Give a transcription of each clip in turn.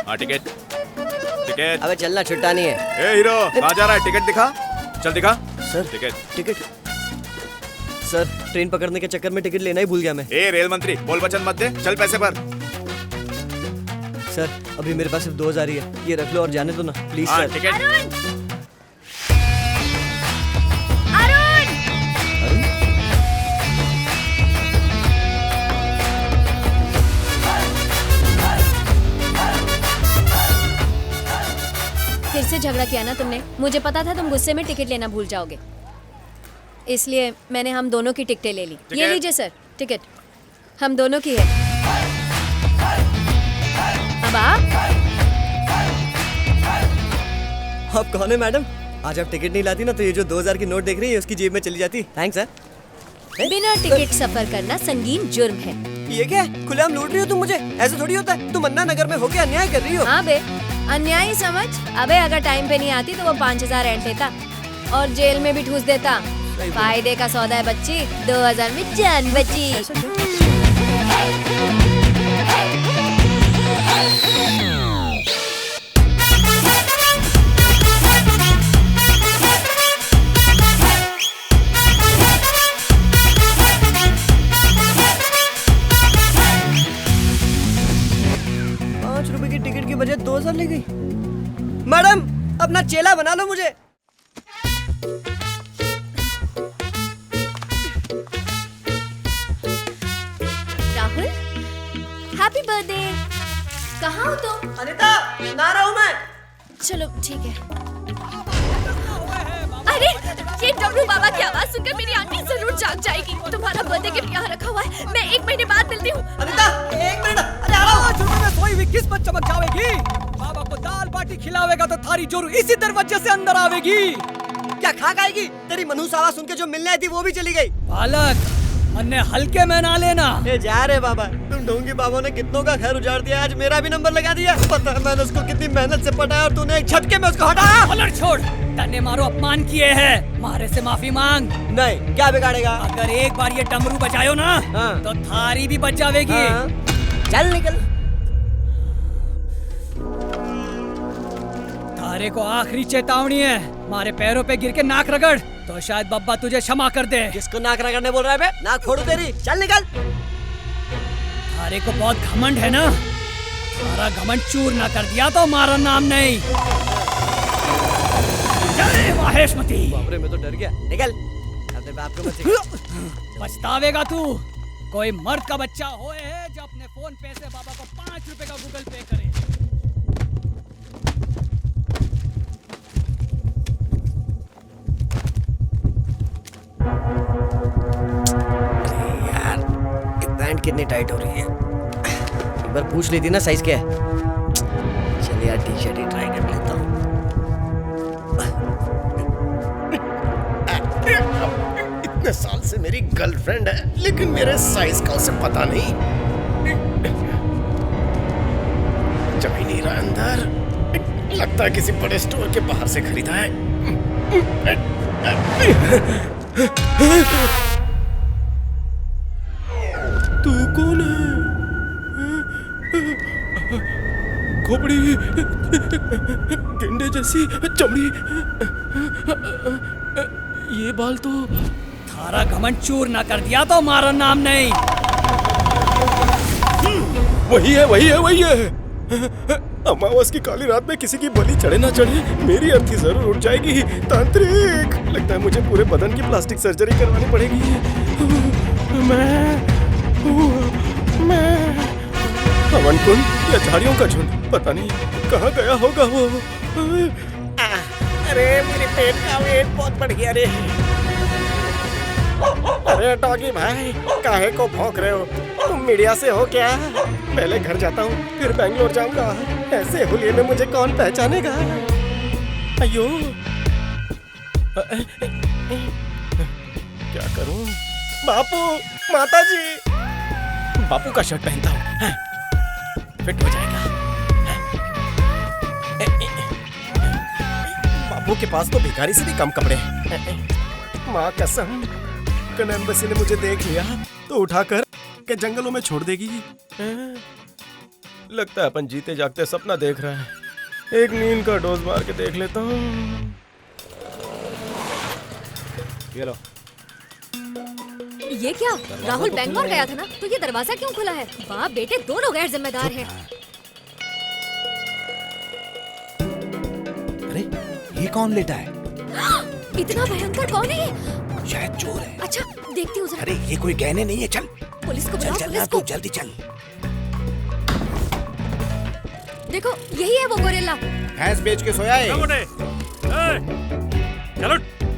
हाँ ticket ticket. अबे चलना, छुट्टा नहीं है। ए हीरो कहाँ जा रहा है? टिकट दिखा, चल दिखा सर टिकट सर, ट्रेन पकड़ने के चक्कर में टिकट लेना ही भूल गया मैं। ए रेल मंत्री, बोल वचन मत दे, चल पैसे भर। सर अभी मेरे पास सिर्फ 2000 ही है, ये रख लो और जाने दो ना प्लीज हाँ सर। टिकट। फिर से झगड़ा किया ना तुमने? मुझे पता था तुम गुस्से में टिकट लेना भूल जाओगे, इसलिए मैंने हम दोनों की टिकटें ले ली। ये लीजिए सर टिकट, हम दोनों की है। अब आप कौन है मैडम? आज आप टिकट नहीं लाती ना तो ये जो 2000 की नोट देख रही है उसकी जेब में चली जाती। Thanks sir. बिना टिकट सफर करना संगीन जुर्म है। ये क्या है? खुलेआम लूट रही हो तुम मुझे, ऐसे थोड़ी होता है। तुम अन्ना नगर में होके अन्याय कर रही हो। हाँ बे, अन्याय समझ। अबे अगर टाइम पे नहीं आती तो वो 5000 रेंट लेता और जेल में भी ठूस देता। फायदे का सौदा है बच्ची, 2000 में जान बची। 5 रुपए की टिकट की बजाय 2000 ले गई। मैडम अपना चेला बना लो मुझे। Rahul happy birthday. कहाँ हो तुम? अनिता ना रहा हूँ मैं। चलो ठीक है। अरे ये डमरू बाबा की आवाज सुनकर मेरी आंटी जरूर जाग जाएगी। तुम्हारा बर्थडे गिफ्ट यहाँ रखा हुआ है, मैं 1 महीने बाद मिलती हूँ। अनिता 1 मिनट, अरे आ रहा हूँ। में सोई हुई किस्मत चमक जाएगी। बाबा को दाल बाटी खिलावेगा तो थारी जोरू इसी दरवाजे से अंदर आवेगी। क्या खा खाएगी? तेरी मनहूस आवाज सुन के जो मिलने आई थी वो भी चली गई। बालक अन्य हल्के में ना लेना। ए जा रे बाबा, तुम ढोंगी बाबा ने कितनों का खैर उजाड़ दिया, आज मेरा भी नंबर लगा दिया। पता है मैंने उसको कितनी मेहनत से पटाया और तूने एक झटके में उसको हटाया। पलट छोड़, तन्ने मारो अपमान किए हैं, मारे से माफी मांग। नहीं, क्या बिगाड़ेगा? अगर एक बार ये डमरू बजायो ना हाँ। तो थारी भी बच जाएगी। हाँ। चल निकल। थारे को आखिरी चेतावनी है, मारे पैरों पे गिर के नाक रगड़ तो शायद बब्बा तुझे क्षमा कर दे। किसको नाक रगड़ने बोल रहा है बे? नाक फोड़ू तेरी। चल निकल। थारे को बहुत घमंड है ना, सारा घमंड चूर ना कर दिया तो मारा नाम नहीं। जय माहेशमती। बाप रे, मैं तो डर गया। निकल। अपने बाप को मत सिखा। पछतावेगा तू। कोई मर्द का बच्चा होए है जो अपने फोन पे से बाबा को 5 रुपए का गूगल पे करे। यार ये पैंट कितनी टाइट हो रही है। एक बार पूछ लेती ना साइज क्या है। चल यार टी शर्ट ही ट्राई कर लेता हूँ। इतने साल से मेरी गर्लफ्रेंड है लेकिन मेरे साइज का उसे पता नहीं। जब ही नहीं रहा अंदर, लगता है किसी बड़े स्टोर के बाहर से खरीदा है। तू कौन है? खोपड़ी, गेंडे जैसी चमड़ी, ये बाल तो। थारा घमंड चूर ना कर दिया तो मारा नाम नहीं। वही है वही है वही है। अमावस की काली रात में किसी की बलि चढ़े ना चढ़े, मेरी अर्थी जरूर उठ जाएगी। तांत्रिक, लगता है मुझे पूरे बदन की प्लास्टिक सर्जरी करवानी पड़ेगी। मैं हवन कुंड या झाड़ियों का झुंड, पता नहीं कहाँ गया होगा वो। अरे मेरे पेट का वेट बहुत बढ़ गया रे। अरे डॉगी भाई, काहे को भौंक रहे हो? तुम मीडिया से हो क्या? पहले घर जाता हूँ फिर बैंगलोर जाऊंगा। ऐसे होलिये में मुझे कौन पहचानेगा? अयो, क्या करूं? बापू, माताजी। बापू का शर्ट पहनता हूँ, फिट हो जाएगा। बापू के पास तो भिखारी से भी कम कपड़े हैं। माँ कसम, कल एम्बेसी ने मुझे देख लिया तो उठाकर के जंगलों में छोड़ देगी। लगता है अपन जीते जागते सपना देख रहा है। एक नींद का डोज मार के देख लेता हूँ। ये लो। ये क्या? राहुल बैंगलोर गया था ना, तो ये दरवाजा क्यों खुला है? बाप बेटे दोनों गैर जिम्मेदार हैं। अरे ये कौन लेटा है? इतना भयंकर कौन है ये? शायद चोर है। अच्छा देखती हूँ जरा। अरे ये कोई गहने नहीं है, चल पुलिस को चल बुलाओ, चल पुलिस ना को। तू जल्दी चल। देखो यही है वो गोरिल्ला। भैंस बेच के सोया है। चलो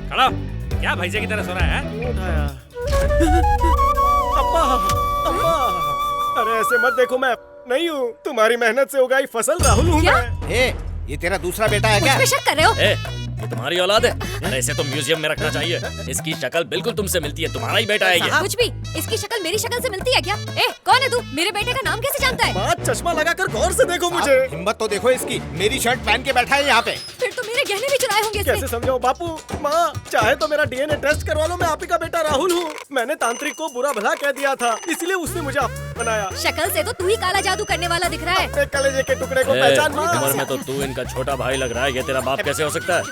खड़ा। क्या भैंसे की तरह सो रहा है? क्यों उठाया? अम्मा, अम्मा, अरे ऐसे मत देखो, मैं नहीं हूँ। तुम्हारी मेहनत से उगाई फसल राहुल हूँ क्या? मैं। ए, ये तेरा दूसरा बेटा है क्या? मुझ पे शक कर रहे हो? ये तुम्हारी औलाद है? अरे इसे तो म्यूजियम में रखना चाहिए। इसकी शक्ल बिल्कुल तुमसे मिलती है, तुम्हारा ही बेटा है ये। कुछ भी, इसकी शक्ल मेरी शक्ल से मिलती है क्या? ए, कौन है तू? मेरे बेटे का नाम कैसे जानता है? माँ चश्मा लगाकर गौर से देखो मुझे। हिम्मत तो देखो इसकी, मेरी शर्ट पहन के बैठा है यहाँ पे। फिर तो मेरे गहने भी चुराए होंगे इसने। कैसे समझाओ बापू? माँ चाहे तो मेरा डीएनए टेस्ट करवा लो, मैं आप ही का बेटा राहुल हूँ। मैंने तांत्रिक को बुरा भला कह दिया था, इसलिए उसने मुझे बनाया। शक्ल से तो तू ही काला जादू करने वाला दिख रहा है। अपने कलेजे के टुकड़े को ए, पहचान उम्र में तो तू इनका छोटा भाई लग रहा है। ये तेरा बाप कैसे हो सकता है?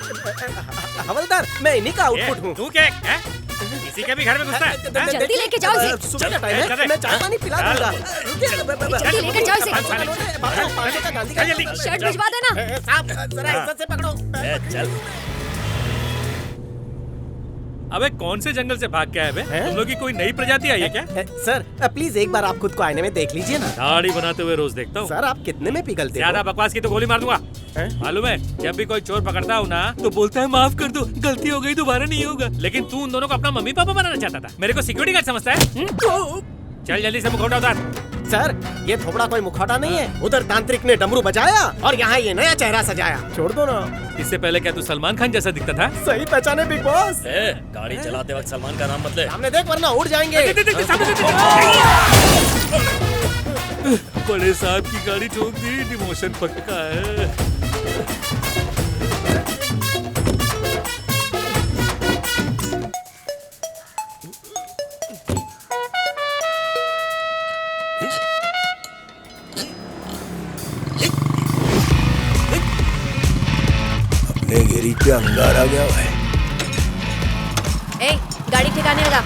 हवलदार, मैं इन्हीं का आउटपुट हूँ। तू क्या है? किसी के भी घर में घुसता है? हाँ? जल्दी लेके जाओ इसे। सुबह का टाइम है, मैं चाय पानी पिला दूंगा। जल्दी लेकर जाओ इसे। चल जल्दी। शर्ट भिजवा देना। साहब जरा इज्जत से पकड़ो। चल अबे कौन से जंगल से भाग के आए बे? तुम लोग की कोई नई प्रजाति आई है क्या? सर प्लीज एक बार आप खुद को आईने में देख लीजिए ना। दाढ़ी बनाते हुए रोज देखता हूँ। सर आप कितने में पिघलते हो? ज्यादा बकवास की तो गोली मार दूंगा। मालूम है, जब भी कोई चोर पकड़ता हूँ ना तो बोलता है माफ कर दो, गलती हो गई, दोबारा नहीं होगा। लेकिन तू उन दोनों को अपना मम्मी पापा बनाना चाहता था। मेरे को सिक्योरिटी गार्ड समझता है? चल जल्दी से मुखौटा उतार। सर ये थोबड़ा कोई मुखौटा नहीं है। उधर तांत्रिक ने डमरू बजाया और यहाँ ये नया चेहरा सजाया। छोड़ दो ना। इससे पहले क्या तू सलमान खान जैसा दिखता था? सही पहचाने बिग बॉस। गाड़ी चलाते वक्त सलमान का नाम मत ले। सामने देख वरना उड़ जाएंगे। बड़े साहब की गाड़ी ठोक दी, डिमोशन पक्का है। अपने गिरी पे अंगार आ गया है। ए, गाड़ी ठिकाने लगा।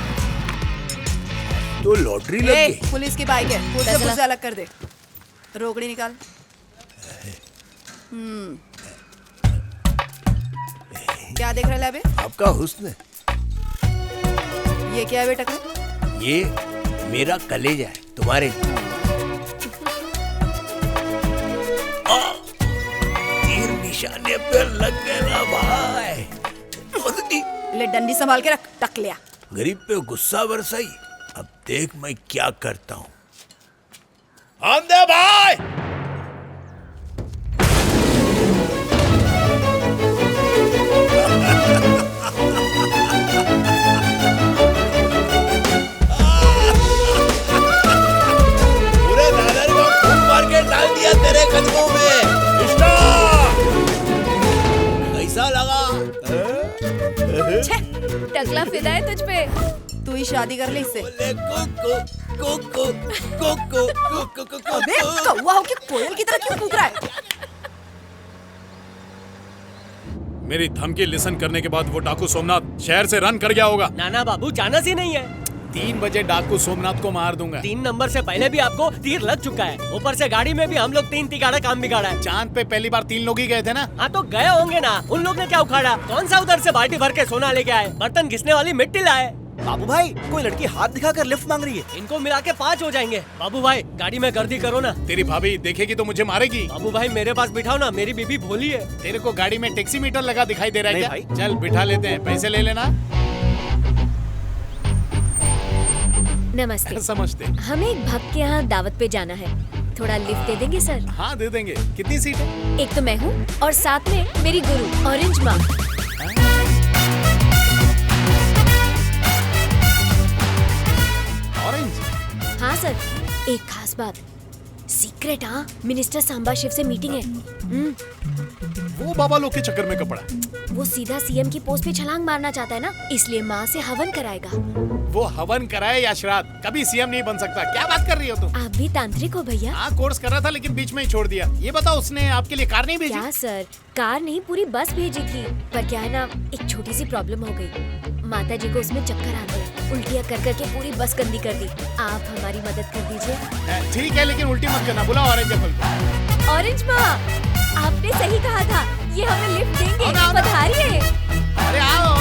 तो लॉटरी लग गई। पुलिस की बाइक है, पुलिस अलग कर दे। रोकड़ी निकाल। क्या देख रहा है अबे? आपका हुस्न। ये क्या है बेटा का? ये मेरा कलेजा है तुम्हारे लिए। तीर निशाने पे लग गया भाई। ले डंडी संभाल के रख, टक लिया। गरीब पे गुस्सा बरसाई। अब देख मैं क्या करता हूँ। आंदे भाई। पूरे दादर को खून मार के डाल दिया तेरे कदमों में। कैसा लगा? छे, टकला फिदा है तुझ पे। तू ही शादी कर ले इससे। अबे कौवा हो के कोयल की तरह क्यों कूक रहा है? मेरी धमकी लिसन करने के बाद वो डाकू सोमनाथ शहर से रन कर गया होगा। नाना बाबू जाना ही नहीं है। 3 बजे डाकू सोमनाथ को मार दूंगा। 3 नंबर से पहले भी आपको तीर लग चुका है। ऊपर से गाड़ी में भी हम लोग 3 तिगाड़ा काम बिगाड़ा है। चांद पे पहली बार 3 लोग ही गए थे ना। हाँ तो गए होंगे ना। उन लोग ने क्या उखाड़ा? कौन सा उधर से बाल्टी भर के सोना लेके आए, बर्तन घिसने वाली मिट्टी लाए। बाबू भाई कोई लड़की हाथ दिखाकर लिफ्ट मांग रही है। इनको मिला के 5 हो जाएंगे। बाबू भाई गाड़ी में गर्दी करो ना। तेरी भाभी देखेगी तो मुझे मारेगी। बाबू भाई मेरे पास बिठाओ ना, मेरी बीबी भोली है। तेरे को गाड़ी में टैक्सी मीटर लगा दिखाई दे रहा है नहीं क्या? चल बिठा लेते हैं, पैसे ले लेना। नमस्ते। समझते। हमें एक भक्त के यहाँ दावत पे जाना है, थोड़ा लिफ्ट दे देंगे सर? हाँ दे देंगे। कितनी सीट है? एक तो मैं हूँ और साथ में मेरी गुरु ऑरेंज माँ। ऑरेंज? हाँ सर, एक खास बात, सीक्रेट हाँ, मिनिस्टर सांबा शिव से मीटिंग है। वो बाबा लोग के चक्कर में कपड़ा। वो सीधा सीएम की पोस्ट पे छलांग मारना चाहता है ना, इसलिए माँ से हवन कराएगा। वो हवन कराए या श्राद्ध, कभी सीएम नहीं बन सकता। क्या बात कर रही हो तुम? आप भी तांत्रिक हो भैया? हाँ, कोर्स कर रहा था लेकिन बीच में ही छोड़ दिया। ये बताओ, उसने आपके लिए कार नहीं भेजी? क्या सर, कार नहीं पूरी बस भेजी थी, पर क्या है ना, एक छोटी सी प्रॉब्लम हो गई। माता जी को उसमें चक्कर आ गए, उल्टियाँ कर करके पूरी बस गंदी कर दी। आप हमारी मदद कर दीजिए। ठीक है, लेकिन उल्टी मत करना। बुलाओ ऑरेंज एप्पल। ऑरेंज माँ, आपने सही कहा था, ये हमें लिफ्ट देंगे। पधारिए। अरे आओ।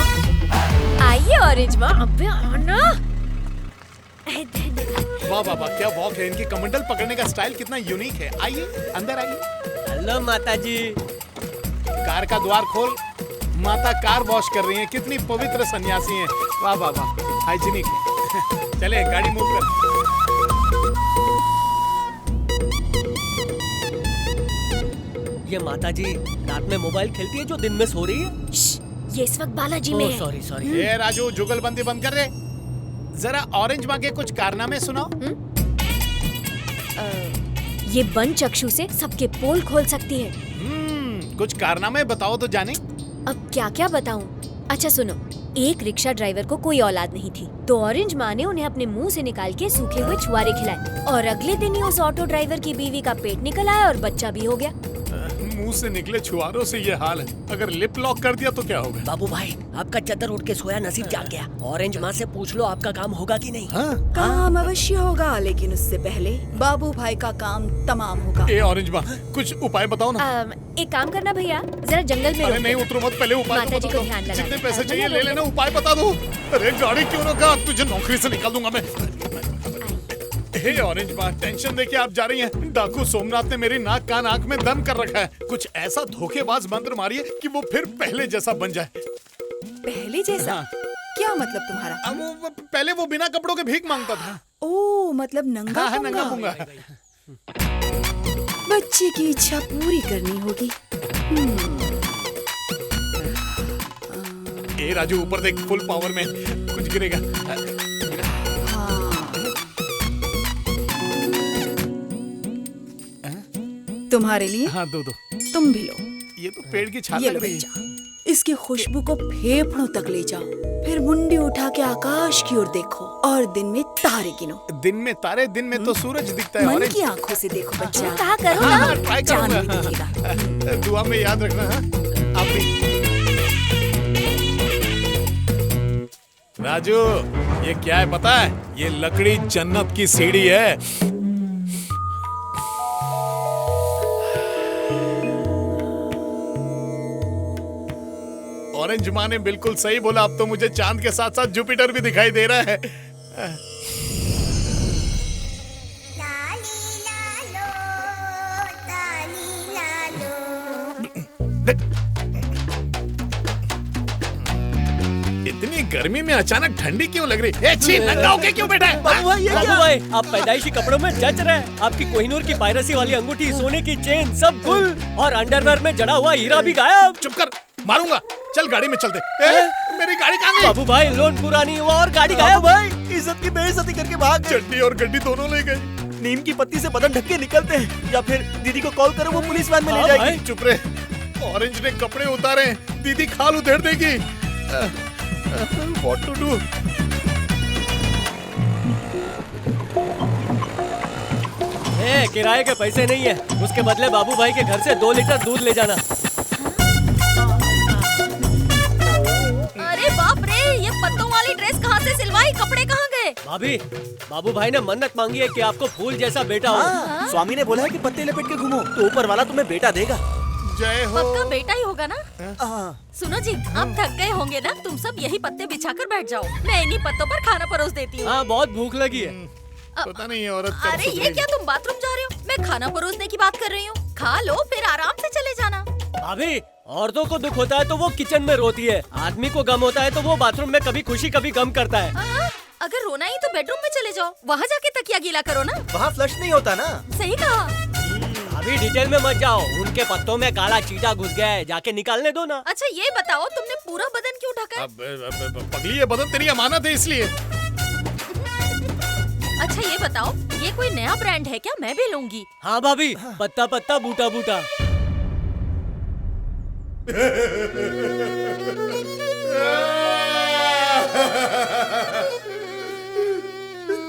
आइए ऑरेंज माँ, अबे आना। वाह वाह वाह, क्या वॉक है। इनकी कमंडल पकड़ने का स्टाइल कितना यूनिक है। आइए, अंदर आइए। हेलो माता जी। कार का द्वार खोल। माता कार वॉश कर रही हैं। कितनी पवित्र सन्यासी हैं। वाह वाह वाह, हाइजीनिक है। चले, गाड़ी मूव कर। ये माता जी रात में मोबाइल खेलती है जो दिन में सो रही है? ये इस वक्त बालाजी में है। Sorry sorry. ये राजू, जुगलबंदी बंद कर रहे। जरा ऑरेंज माँ के कुछ कारनामे सुनाओ। ये बंद चक्षु से सबके पोल खोल सकती है। कुछ कारनामे बताओ तो जाने। अब क्या क्या बताऊं? अच्छा सुनो, एक रिक्शा ड्राइवर को कोई औलाद नहीं थी, तो ऑरेंज माँ ने उन्हें अपने मुंह से निकाल के सूखे हुए छुआरे खिलाए, और अगले दिन ही उस ऑटो ड्राइवर की बीवी का पेट निकल आया और बच्चा भी हो गया। मुंह से निकले छुआरों से ये हाल है। अगर लिप लॉक कर दिया तो क्या होगा? बाबू भाई, आपका चद्दर उठ के सोया नसीब जाग गया। ऑरेंज माँ से पूछ लो आपका काम होगा कि नहीं। काम अवश्य होगा, लेकिन उससे पहले बाबू भाई का काम तमाम होगा। ए ऑरेंज माँ, कुछ उपाय बताओ ना। एक काम करना भैया, जरा जंगल में अरे नहीं, उतरो मत, पहले उपाय माता जी को ध्यान लगाना। जितने पैसे चाहिए ले लेना, उपाय बता दो। अरे गाड़ी क्यों रोका? तुझे नौकरी से निकाल दूंगा मैं। हे ऑरेंज माँ, टेंशन देके आप जा रही हैं। डाकू सोमनाथ ने मेरी नाक कान आंख में दम कर रखा है। कुछ ऐसा धोखेबाज मंत्र मारिए कि वो फिर पहले जैसा बन जाए। पहले जैसा? क्या मतलब तुम्हारा? अब वो पहले वो बिना कपड़ों के भीख मांगता था। ओ, मतलब नंगा हाँ, नंगा पूंगा। बच्चे की इच्छा पूरी करनी होगी। ए राजू, ऊपर देख, फुल पावर में कुछ गिरेगा। तुम्हारे लिए। हाँ, दो। तुम भी लो। ये तो पेड़ की छाल ये लग लो रही है। बच्चा, इसकी खुशबू को फेफड़ों तक ले जाओ, फिर मुंडी उठा के आकाश की ओर देखो और दिन में तारे गिनो। दिन में तारे? दिन में तो सूरज दिखता है। मन की आंखों से देखो बच्चा। कहा करो हाँ, ना। ट्राई चांद भी करूंगा। दिखेगा। दुआ में याद रखना। हाँ, आप भी। राजू, ये क्या है पता है? ये लकड़ी जन्नत की सीढ़ी है। ऑरेंज माँ ने बिल्कुल सही बोला। अब तो मुझे चांद के साथ साथ जुपिटर भी दिखाई दे रहा है। इतनी गर्मी में अचानक ठंडी क्यों लग रही है? नंगा होके क्यों बैठा है? बाबू भाई, आप पैदाइशी कपड़ों में जच रहे हैं। आपकी कोहिनूर की पायरेसी वाली अंगूठी, सोने की चेन, सब गुल, और अंडरवेयर में जड़ा हुआ हीरा भी गायब। चुप कर, मारूंगा। चल गाड़ी में चलते। मेरी गाड़ी कहाँ गई? बाबू भाई, लोन पूरा नहीं हुआ और गाड़ी गायब। भाई, इज्जत की बेइज्जती करके भाग। चड्डी और गड्डी दोनों ले गए। नीम की पत्ती से बदन ढक के निकलते हैं, या फिर दीदी को कॉल करो, वो पुलिस वैन में ले जाएगी। चुप रहे। ऑरेंज ने कपड़े उतारे, दीदी खाल उधेड़ देगी। What to do? किराए के पैसे नहीं है, उसके बदले बाबू भाई के घर से 2 लीटर दूध ले जाना। अरे बाप रे, ये पत्तों वाली ड्रेस कहाँ से सिलवाई? कपड़े कहाँ गए? भाभी, बाबू भाई ने मन्नत मांगी है कि आपको फूल जैसा बेटा हो। स्वामी ने बोला है कि पत्ते लपेट के घूमो तो ऊपर वाला तुम्हें बेटा देगा। जय हो। पक्का बेटा ही होगा ना? सुनो जी, आप थक गए होंगे ना, तुम सब यही पत्ते बिछाकर बैठ जाओ, मैं इन्हीं पत्तों पर खाना परोस देती हूँ। हाँ, बहुत भूख लगी है। पता नहीं औरत कब अरे ये सुधरेगी। क्या, तुम बाथरूम जा रहे हो? मैं खाना परोसने की बात कर रही हूँ। खा लो, फिर आराम से चले जाना। भाभी, औरतों को दुख होता है तो वो किचन में रोती है, आदमी को गम होता है तो वो बाथरूम में कभी खुशी कभी गम करता है। अगर रोना ही तो बेडरूम में चले जाओ, वहाँ जाके तकिया गीला करो ना। वहाँ फ्लश नहीं होता ना। सही कहा। अभी डिटेल में मत जाओ, उनके पत्तों में काला चीटा घुस गया है, जाके निकालने दो ना। अच्छा ये बताओ, तुमने पूरा बदन क्यों ढका है? पगली, ये बदन तेरी अमानत है इसलिए। अच्छा ये बताओ, ये कोई नया ब्रांड है क्या? मैं भी लूंगी। हाँ भाभी, पत्ता पत्ता बूटा बूटा।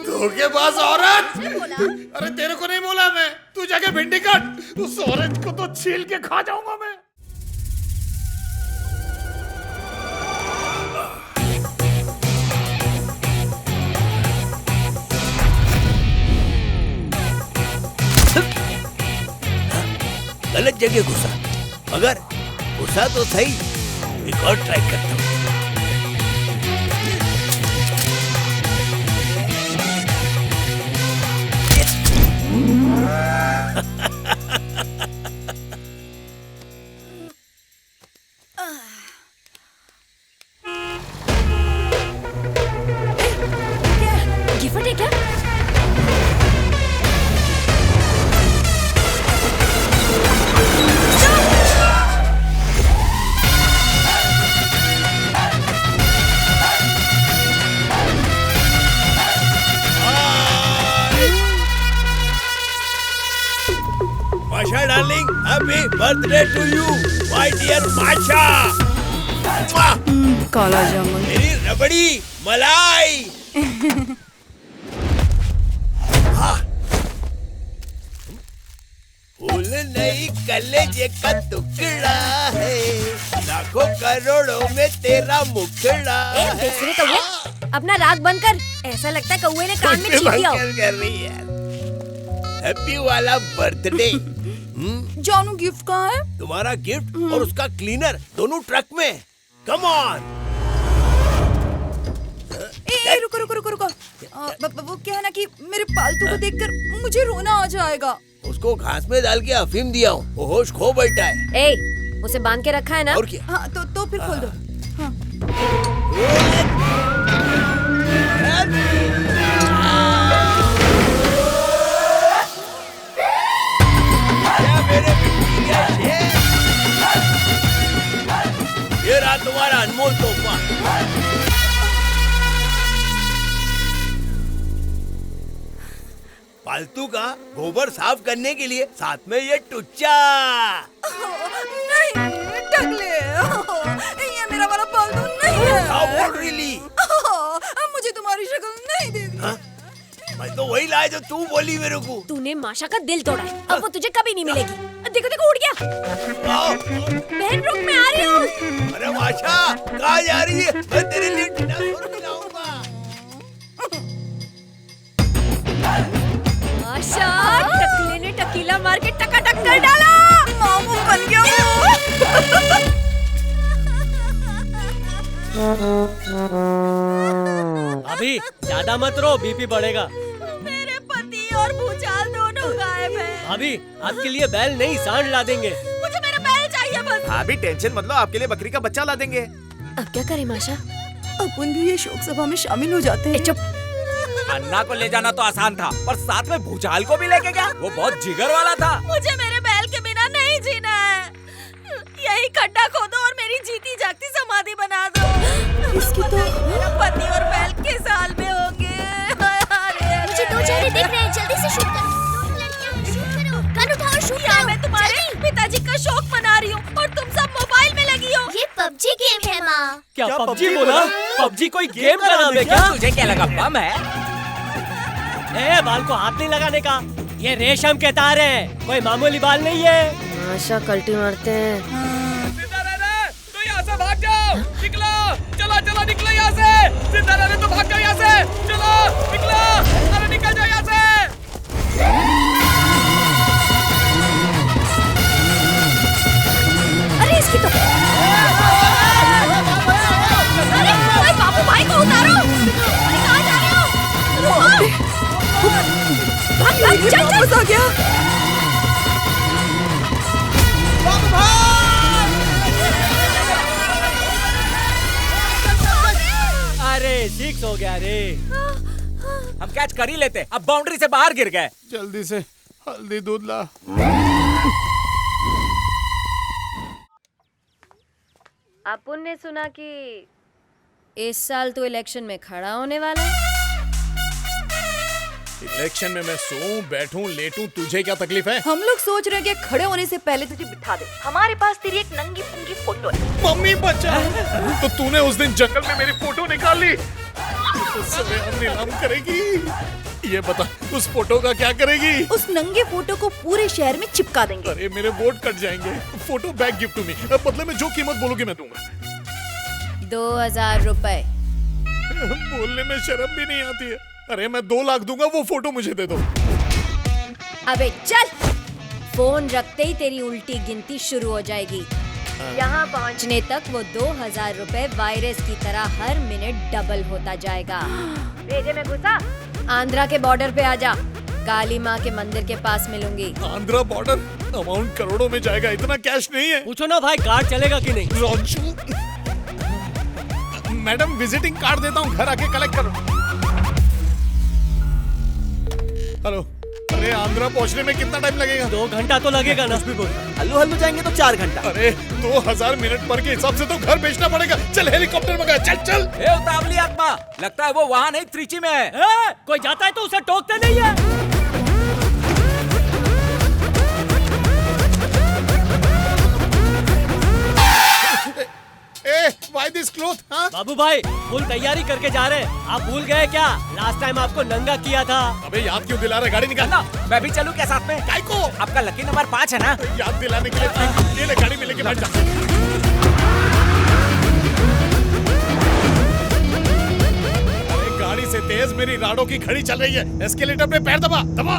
धोखेबाज औरत! अरे तेरे को नहीं बोला मैं, तू जाके भिंडी काट। उस औरत को तो छील के खा जाऊंगा मैं। गलत जगह घुसा, मगर घुसा तो सही। एक और ट्राई करता हूँ। गिफ्ट है क्या? Masha darling, happy birthday to you my dear Masha. Kala जामुन, मेरी रबड़ी मलाई। फूल नहीं कलेजे का टुकड़ा है, लाखों करोड़ों में तेरा मुखड़ा है। देख रहे कौवे, अपना राग बंद कर। ऐसा लगता है कौवे ने कान में छीन लिया हो। कर रही है। हैप्पी वाला बर्थडे। जानू गिफ्ट कहाँ है? तुम्हारा गिफ्ट और उसका क्लीनर दोनों ट्रक में। Come on. रुको रुको रुको रुको। वो क्या है ना कि मेरे पालतू को देखकर मुझे रोना आ जाएगा। उसको घास में डाल के अफीम दिया हूँ, वो होश खो बैठा है। ए, उसे बांध के रखा है ना? और क्या? हाँ तो फिर खोल दो। हाँ। ये रहा तुम्हारा अनमोल तोहफा। पालतू का गोबर साफ करने के लिए साथ में ये टुच्चा। नहीं टकले, ये मेरा वाला पालतू नहीं है। क्या बोल रही ली? मुझे तुम्हारी शक्ल नहीं देखी। हाँ? मैं तो वही लाया जो तू बोली मेरे को। तूने माशा का दिल तोड़ा है, अब वो तुझे कभी नहीं मिलेगी। देखो देखो उड़ गया। बहन रुक, मैं आ रही हूँ। अरे माशा, कहाँ जा रही है? मैं तेरे लिए डिनर खिलाऊंगा। माशा, टकले ने टकीला मार के टकाटक कर डाला। मामू बन गया वो। अभी ज्यादा मत रो, बीपी बढ़ेगा। मेरे पति और भूचाल दोनों गायब हैं। अभी आपके लिए बैल नहीं सांड ला देंगे। मुझे मेरा बैल चाहिए बस। अभी टेंशन मत लो, आपके लिए बकरी का बच्चा ला देंगे। अब क्या करें माशा? अपन भी ये शोक सभा में शामिल हो जाते हैं। चुप। अन्ना को ले जाना तो आसान था, पर साथ में भूचाल को भी लेके गया। वो बहुत जिगर वाला था। मुझे मेरे बैल के बिना नहीं जीना है। यही खड्डा खोदो और मेरी जीती जागती समाधि बना दो। इसकी तो मेरा पति और बैल के साल में होंगे। मुझे दो चेहरे दिख रहे हैं, जल्दी से शूट करो। शूट करो, गन उठाओ, शूट करो। मैं तुम्हारे पिताजी का शौक मना रही हूँ और तुम सब मोबाइल में लगी हो। ये पबजी गेम है माँ। क्या पबजी बोला? पबजी कोई गेम का नाम है क्या? तुझे क्या लगा बम है? ए, बाल को हाथ नहीं लगाने का। ये रेशम के तार हैं, कोई मामूली बाल नहीं है। माशा कल्टी मारते हैं। तो यहाँ से भाग जाओ, निकलो, चलो चलो निकलो यहाँ से। जिंदा रहने तो भाग जाओ यहाँ से, चलो निकलो, अरे निकल जाओ यहाँ से। अरे इसकी तो अरे बाबू भाई को उतारो। अरे कहाँ जा रहे हो? भाग भाग, चल चल। आ गया। अरे 6 हो गया रे। हम कैच कर ही लेते, अब बाउंड्री से बाहर गिर गए। जल्दी से हल्दी दूध ला। अपुन ने सुना कि इस साल तो इलेक्शन में खड़ा होने वाला है। इलेक्शन में मैं सोऊं, बैठूं, लेटूं, तुझे क्या तकलीफ है? हम लोग सोच रहे हैं कि खड़े होने से पहले तुझे बिठा दे। हमारे पास तेरी एक नंगी पुंगी फोटो है। मम्मी बचा, तो तूने उस दिन जंगल में मेरी फोटो निकाल ली। तो सरेआम नीलाम करेगी। ये बता, उस फोटो का क्या करेगी? उस नंगे फोटो को पूरे शहर में चिपका देंगे। अरे मेरे वोट कट जाएंगे। Photo back gift to me, बदले में जो कीमत बोलोगे मैं दूंगा। 2000 रुपए। बोलने में शर्म भी नहीं आती है। अरे मैं 2 लाख दूंगा, वो फोटो मुझे दे दो। अबे चल, फोन रखते ही तेरी उल्टी गिनती शुरू हो जाएगी। यहाँ पहुँचने तक वो 2000 रुपए वायरस की तरह हर मिनट डबल होता जाएगा। भेजे में घुसा, आंध्रा के बॉर्डर पे आजा। काली माँ के मंदिर के पास मिलूंगी। आंध्रा बॉर्डर? अमाउंट करोड़ों में जाएगा, इतना कैश नहीं है। पूछो ना भाई, कार्ड चलेगा कि नहीं? राजू, मैडम विजिटिंग कार्ड देता हूँ, घर आके कलेक्ट करो। हेलो, अरे आंध्रा पहुँचने में कितना टाइम लगेगा? 2 घंटा तो लगेगा ना। हल्लू हल्लू जाएंगे तो 4 घंटा। अरे 2000 मिनट पर के हिसाब से तो घर भेजना पड़ेगा। चल हेलीकॉप्टर मंगा, चल चल। ए उतावली आत्मा, लगता है वो वहाँ नहीं त्रिची में है। कोई जाता है तो उसे टोकते नहीं है। Why this cloth? हाँ? बाबू भाई, फुल तैयारी करके जा रहे हैं। आप भूल गए क्या? लास्ट टाइम आपको नंगा किया था। अबे याद क्यों दिला रहा है? गाड़ी निकाल। मैं भी चलूं क्या साथ में? काय को? आपका लकी नंबर 5 है ना? याद दिलाने के लिए ये ले, गाड़ी में लेके बैठ जा। अरे गाड़ी से तेज मेरी राडों की घड़ी चल रही है। एस्केलेटर पे पैर दबा दबा।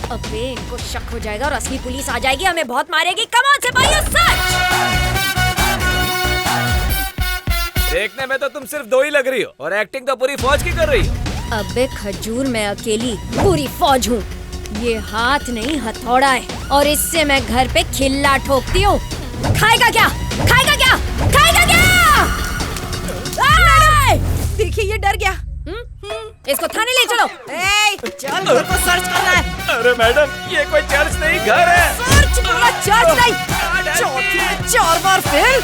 अबे इनको शक हो जाएगा और असली पुलिस आ जाएगी, हमें बहुत मारेगी। कम ऑन सिपाहियों, सर्च! देखने में तो तुम सिर्फ 2 ही लग रही हो और एक्टिंग तो पूरी फौज की कर रही हो। अबे खजूर, मैं अकेली पूरी फौज हूँ। ये हाथ नहीं हथौड़ा है और इससे मैं घर पे खिल्ला ठोकती हूँ। खाएगा क्या? खाएगा क्या? खाएगा क्या? देखिए ये डर गया। इसको थाने ले चलो। चल, घर को सर्च करना है। अरे मैडम, ये कोई चर्च नहीं, घर है। सर्च बोला, चर्च नहीं। चौथी में 4 बार फेल।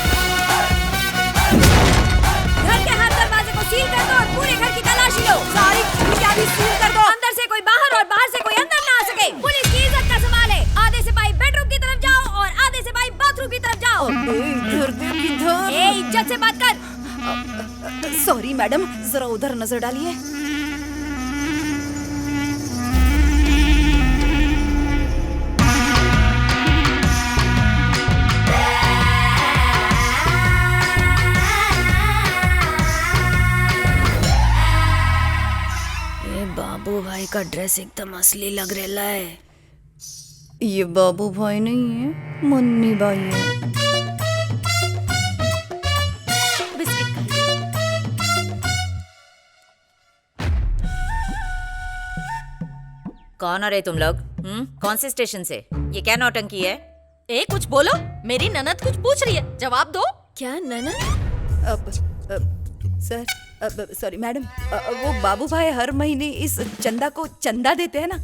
घर के हर दरवाजे को सील कर दो और पूरे घर की तलाशी लो। सारी खिड़कियां भी सील कर दो। अंदर से कोई बाहर और बाहर से कोई अंदर ना आ सके। पुलिस की इज्जत का सवाल है। आधे सिपाही बेडरूम की तरफ जाओ और आधे सिपाही बाथरूम की तरफ जाओ। इधर देख इधर। ए, इज्जत से बात कर। सॉरी मैडम, जरा उधर नजर डालिए। बाबू भाई का ड्रेस एकदम असली लग रहा है। ये बाबू भाई नहीं है, मुन्नी भाई है। बिस्किट खाइए। कौन हो रे तुम लोग? कौन से स्टेशन से? ये क्या नौटंकी है? ए कुछ बोलो, मेरी ननद कुछ पूछ रही है, जवाब दो। क्या ननद? सर, सॉरी मैडम, वो बाबू भाई हर महीने इस चंदा को चंदा देते हैं ना।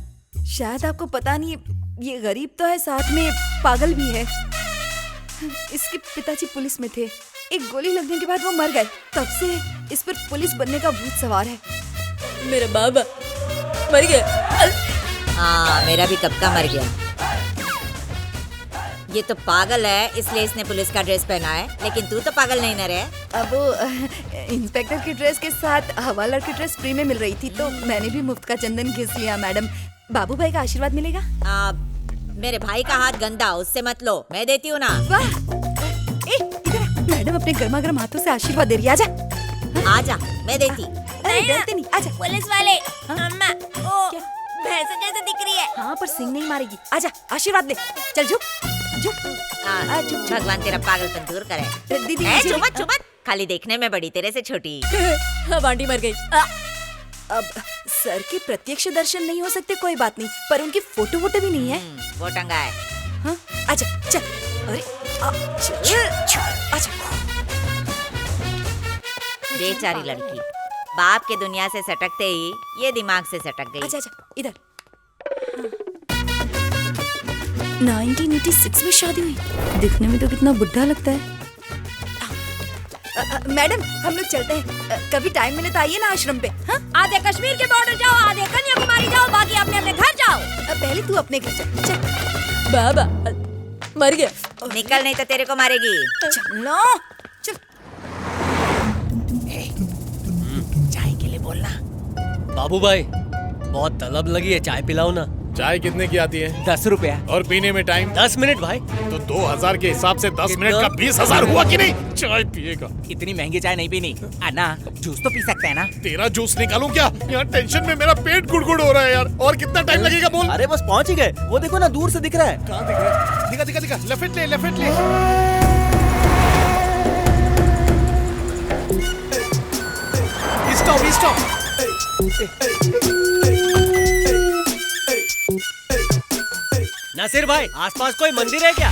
शायद आपको पता नहीं, ये गरीब तो है, साथ में पागल भी है। इसके पिताजी पुलिस में थे। एक गोली लगने के बाद वो मर गए। तब से इस पर पुलिस बनने का भूत सवार है। मेरा बाबा मर गया। हाँ, मेरा भी कब का मर गया। ये तो पागल है, इसलिए इसने पुलिस का ड्रेस पहना है। लेकिन तू तो पागल नहीं ना रे। अब इंस्पेक्टर की ड्रेस के साथ हवालदार की ड्रेस फ्री में मिल रही थी, तो मैंने भी मुफ्त का चंदन घिस लिया। मैडम, बाबू भाई का आशीर्वाद मिलेगा? मेरे भाई का हाथ गंदा, उससे मत लो, मैं देती हूँ ना। वाह, इधर मैडम अपने गर्मा गर्म हाथों से आशीर्वाद दे रही है। आजा आजा, मैं देती। अरे डरते नहीं, आजा। पुलिस वाले, अम्मा, ओ भैंस जैसे दिख रही है। हाँ, पर सिंह नहीं मारेगी। आजा, आशीर्वाद दे। चल झुक झुक। भगवान तेरा पागलपन दूर करे। दीदी, चुमत चुमत, खाली देखने में बड़ी, तेरे से छोटी। अब आंटी मर गई। अब सर के प्रत्यक्ष दर्शन नहीं हो सकते कोई बात नहीं, पर उनकी फोटो वोटो भी नहीं है। वो टंगा है। हाँ आजा चल। अरे चल आजा। बेचारी लड़की बाप के दुनिया से सटकते ही ये दिमाग से सटक गई। आजा आजा इधर। 1986 में शादी हुई, दिखने में तो कितना बुढ़ा लगता है। मैडम हम लोग चलते हैं, कभी टाइम मिले तो आइए ना आश्रम पे। हाँ? आधे कश्मीर के बॉर्डर जाओ, आधे कन्याकुमारी जाओ, बाकी अपने अपने घर जाओ। पहले तू अपने घर चल। चल। बाबा मर गया। निकल नहीं तो तेरे को मारेगी। चलो चल। चाय के लिए बोलना। बाबू भाई बहुत तलब लगी है, चाय पिलाओ ना। चाय कितने की आती है? 10 रुपया। और पीने में टाइम? 10 मिनट भाई। तो 2000 के हिसाब से 10 मिनट का 20,000 हुआ कि नहीं? चाय पिएगा? इतनी महंगी चाय नहीं पीनी। अन्ना जूस तो पी सकते हैं ना? तेरा जूस निकालूं क्या? यार टेंशन में मेरा पेट गुड़गुड़ हो रहा है यार। और कितना टाइम लगेगा बोल? अरे बस पहुंच ही गए, वो देखो ना दूर से दिख रहा है। कहाँ दिख रहा है? दिखा दिखा दिखा, लपेट ले लपेट ले। Stop stop. नासिर भाई आसपास कोई मंदिर है क्या?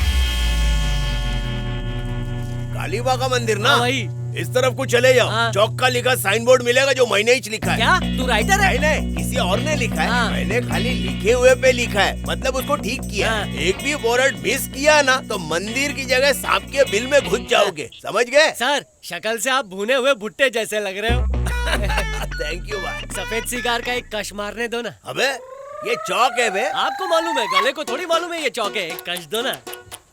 काली माँ का मंदिर ना? हाँ भाई। इस तरफ को चले जाओ। हाँ। चौक का लिखा साइन बोर्ड मिलेगा जो मैंने ही लिखा है। क्या तू राइटर है? नहीं किसी और ने लिखा है। हाँ। मैंने खाली लिखे हुए पे लिखा है, मतलब उसको ठीक किया। हाँ। एक भी वर्ड मिस किया ना तो मंदिर की जगह सांप के बिल में घुस जाओगे, समझ गए? सर शक्ल से आप भुने हुए भुट्टे जैसे लग रहे हो। थैंक यू भाई। सफेद सिगार का एक कश मारने दो ना। अबे ये चौक है बे। आपको मालूम है, गले को थोड़ी मालूम है ये चौक है। एक कश दो ना।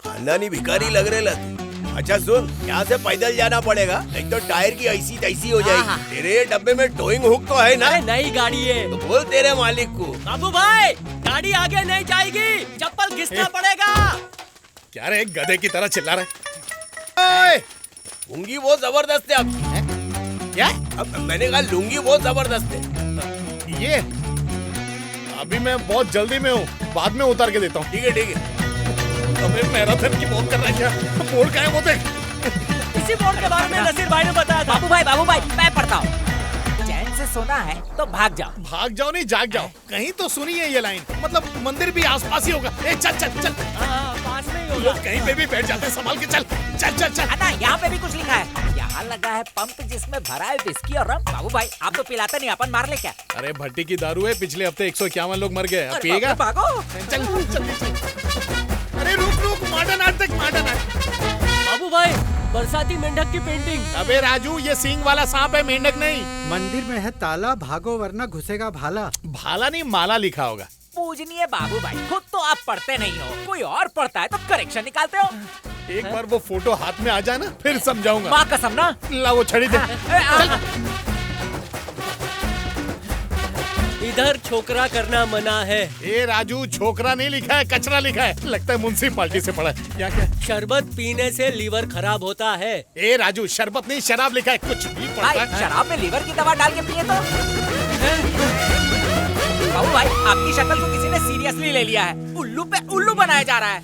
खानदानी भिखारी लग रहे लग। अच्छा सुन, यहाँ से पैदल जाना पड़ेगा, नहीं तो टायर की ऐसी तैसी हो जाएगी। तेरे ये डब्बे में टोइंग हुक तो है ना? अरे नई गाड़ी है। तो बोल तेरे मालिक को। बाबू भाई गाड़ी आगे नहीं जाएगी, चप्पल घिसना पड़ेगा। क्या रे गधे की तरह चिल्ला रहा है? लुंगी बहुत जबरदस्त है आपकी। क्या? अब मैंने कहा लुंगी बहुत जबरदस्त है। ये अभी मैं बहुत जल्दी में हूँ, बाद में उतार के देता हूँ। ठीक है ठीक है। अबे मैराथन की बात कर रहा है क्या? बोर्ड का है वो देख। इसी बोर्ड के बारे में नसीर भाई ने बताया था। बाबू भाई मैं पढ़ता हूँ। चैन से सोना है तो भाग जाओ। भाग जाओ नहीं जाग जाओ। कहीं तो सुनी है ये लाइन, मतलब मंदिर भी आसपास ही होगा। ए चल चल चल। हाँ, पास में ही होगा। लोग कहीं पे भी बैठ जाते हैं, संभाल के चल चल चल चल। अन्ना यहाँ पे भी कुछ लिखा है। यहाँ लगा है पंप जिसमें भरा है विस्की और रम। बाबू भाई आप तो पिलाते नहीं, अपन मार ले क्या? अरे भट्टी की दारू है, पिछले हफ्ते 151 लोग मर गए। अब पिएगा? भागो। चल चल। अरे रुक मॉडर्न आर्ट तक मॉडर्न आर्ट। बाबू भाई बरसाती मेंढक की पेंटिंग। अबे राजू ये सींग वाला सांप है, मेंढक नहीं। मंदिर में है ताला, भागो वरना घुसेगा भाला। भाला नहीं माला लिखा होगा। पूजनीय बाबू भाई, खुद तो आप पढ़ते नहीं हो, कोई और पढ़ता है तो करेक्शन निकालते हो। एक बार वो फोटो हाथ में आ जाए ना फिर समझाऊंगा। माँ कसम ना। ला वो छड़ी दे। इधर छोकरा करना मना है। ए राजू छोकरा नहीं लिखा है, कचरा लिखा है। लगता है म्युनिसिपैलिटी से पढ़ा है। यहाँ क्या? शरबत पीने से लीवर खराब होता है। ए राजू शरबत नहीं शराब लिखा है, कुछ भी पढ़ता भाई है। शराब में लीवर की दवा डाल के पिए तो? बाबू भाई आपकी शक्ल को किसी ने सीरियसली ले लिया है। उल्लू पे उल्लू बनाया जा रहा है।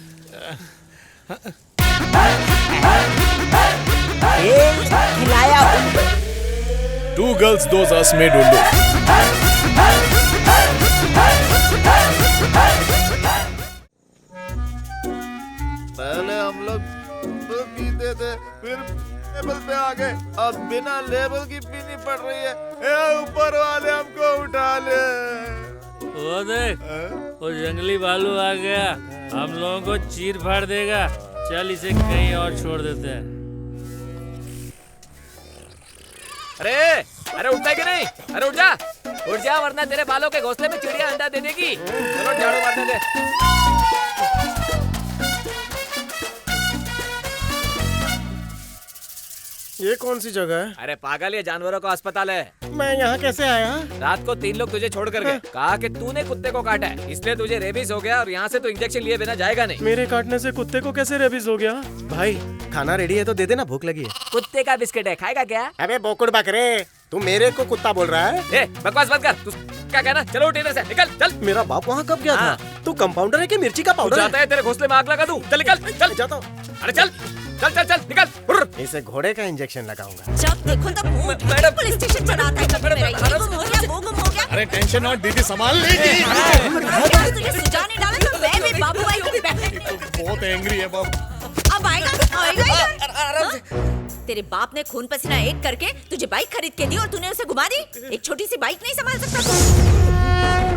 खिलाया 2 girls 2 us made उल्लू। पहले हम लोग तो पीते थे, फिर लेबल पे आ गए, अब बिना लेबल की पीनी पड़ रही है। ए ऊपर वाले हमको उठा ले। वो देख, वो जंगली भालू आ गया, हम लोगों को चीर फाड़ देगा। चल इसे कहीं और छोड़ देते हैं। अरे उठता है कि नहीं? अरे उठ जा वरना तेरे बालों के घोंसले में चिड़िया अंडा दे देगी। चलो झाड़ू मारने दे। ये कौन सी जगह है? अरे पागल, ये जानवरों का अस्पताल है। मैं यहाँ कैसे आया? रात को 3 लोग तुझे छोड़ कर गए, कहा कि तूने कुत्ते को काटा है, इसलिए तुझे रेबीज हो गया और यहाँ से तो इंजेक्शन लिए बिना जाएगा नहीं। मेरे काटने से कुत्ते को कैसे रेबीज हो गया? भाई खाना रेडी है तो दे देना, भूख लगी है। कुत्ते का बिस्किट है, खाएगा क्या? अबे बोकुड़ बकरे, तू मेरे को कुत्ता बोल रहा है? ए बकवास मत कर, तू क्या कहना? चलो उठ इधर से, निकल चल। मेरा बाप वहाँ कब गया था? तू कंपाउंडर है कि मिर्ची का पाउडर जाता है? तेरे घोंसले में आग लगा दूं। चल निकल, चल जाता हूँ। अरे चल चल चल चल निकल। इसे घोड़े का इंजेक्शन लगाऊंगा। जब देखो तब मैडम पुलिस स्टेशन चलाता है। कभी मेरा ये गुम हो गया, वो गुम हो गया, अरे टेंशन और दीदी संभाल लेगी। तुझे सुजाने डाला तो मैं भी बाबू भाई को भी बैठने बहुत एंग्री है बाबू। अब आएगा इधर। तेरे बाप ने खून पसीना एक करके तुझे बाइक खरीद के दी और तूने उसे घुमा दी। एक छोटी सी बाइक नहीं संभाल सकता तू?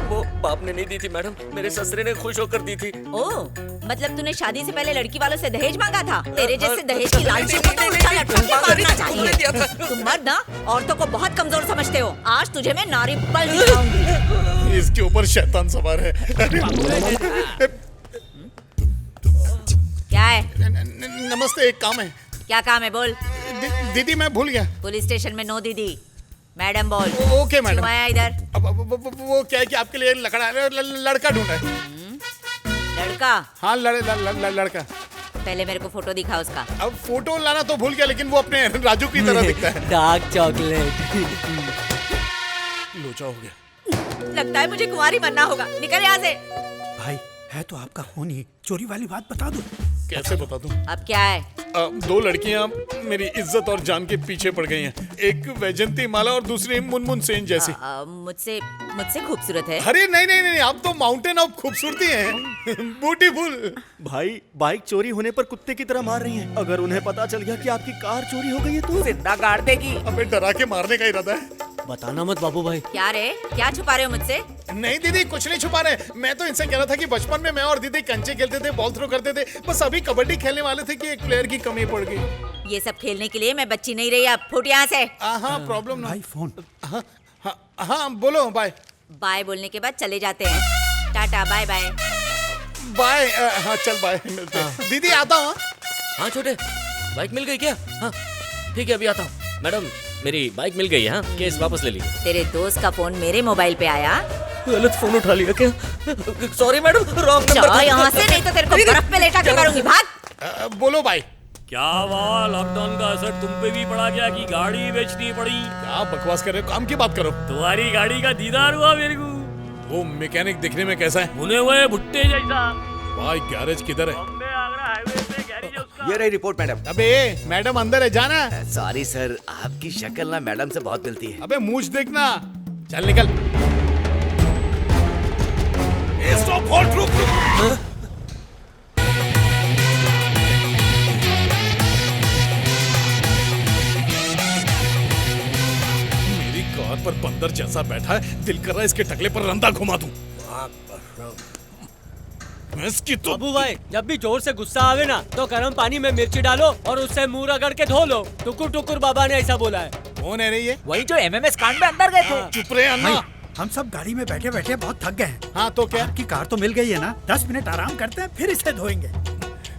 वो बाप ने नहीं दी थी मैडम, मेरे ससुरे ने खुश होकर दी थी। ओह, मतलब तूने शादी से पहले लड़की वालों से दहेज मांगा था? तेरे जैसे दहेज की लालची को तो उल्टा लटका के मारना चाहिए। तुम मर्द ना औरतों को बहुत कमजोर समझते हो। आज तुझे मैं नारी बल दिखाऊंगी। इसके ऊपर शैतान सवार है। क्या है? नमस्ते, एक काम है। क्या काम है बोल। दीदी मैं भूल गया। पुलिस स्टेशन में नो दीदी, मैडम बोल। Okay madam. क्यों आया इधर? वो क्या है कि आपके लिए लड़का ढूंढा है। लड़का? हाँ लड़का। पहले मेरे को फोटो दिखा उसका। अब फोटो लाना तो भूल गया, लेकिन वो अपने राजू की तरह दिखता है। Dark chocolate. लोचा हो गया। लगता है मुझे कुंवारी बनना होगा। निकल यहाँ से। भाई है तो आपका खून ही, चोरी वाली बात बता दो। कैसे बता दूं? अब क्या है? दो लड़कियां मेरी इज्जत और जान के पीछे पड़ गई हैं। एक वैजंती माला और दूसरी मुनमुन सेन जैसी। मुझसे खूबसूरत है? अरे नहीं, आप तो माउंटेन ऑफ खूबसूरती हैं। ब्यूटीफुल। भाई बाइक चोरी होने पर कुत्ते की तरह मार रही हैं। अगर उन्हें पता चल गया कि आपकी कार चोरी हो गई है तो जिंदा गाड़ देगी। अबे डरा के मारने का इरादा है। बताना मत बाबू भाई। क्या रे, क्या छुपा रहे हो मुझसे? नहीं दीदी, कुछ नहीं छुपा रहे। मैं तो इनसे कह रहा था कि बचपन में मैं और दीदी कंचे खेलते थे, बॉल थ्रो करते थे। बस अभी कबड्डी खेलने वाले थे कि एक प्लेयर की कमी पड़ गई। ये सब खेलने के लिए मैं बच्ची नहीं रही। अब फुट यहाँ से। हाँ प्रॉब्लम ना। भाई फोन। हाँ बोलो। बाय। बाय बोलने के बाद चले जाते हैं। Tata bye bye. बाय। हाँ चल बाय, मिलते हैं। दीदी आता हूँ। हाँ छोटे, बाइक मिल गई क्या? हाँ ठीक है, अभी आता हूँ। मैडम मेरी बाइक मिल गई है। हाँ, केस वापस ले लीजिए। तेरे दोस्त का फोन मेरे मोबाइल पे आया। गलत फोन उठा लिया क्या? सॉरी मैडम, रॉन्ग नंबर था। यहाँ से, नहीं तो तेरे को बर्फ पे लेटा के मारूंगी। भाग। बोलो भाई। क्या हुआ? लॉकडाउन का असर तुम पे भी पड़ा क्या कि गाड़ी बेचनी पड़ी? क्या बकवास कर रहे हो? काम की बात करो। तुम्हारी गाड़ी का दीदार हुआ मेरे को। वो मैकेनिक दिखने में कैसा है? भुने हुए भुट्टे जैसा। भाई गैरेज किधर है? बॉम्बे आगरा हाईवे पे गैरेज है उसका। ये रही रिपोर्ट मैडम। अबे मैडम अंदर है, जाना। सॉरी सर, आपकी शक्ल ना मैडम से बहुत मिलती है। अबे मूछ देखना। चल निकल। स्टॉप, होल्ड, रुक। मेरी कार पर बंदर जैसा बैठा है, दिल कर रहा है इसके टकले पर रंदा घुमा दूं। इसकी तो बाबू भाई, जब भी जोर से गुस्सा आवे ना तो गर्म पानी में मिर्ची डालो और उससे मुंह रगड़ के धो लो। टुकुर टुकुर बाबा ने ऐसा बोला है। कौन है रे ये? वही जो एमएमएस कांड में अंदर गए थे। चुप रहे अन्ना। हम सब गाड़ी में बैठे बैठे बहुत थक गए हैं। हाँ तो क्या? आपकी कार तो मिल गई है ना? 10 मिनट आराम करते हैं, फिर इसे धोएंगे।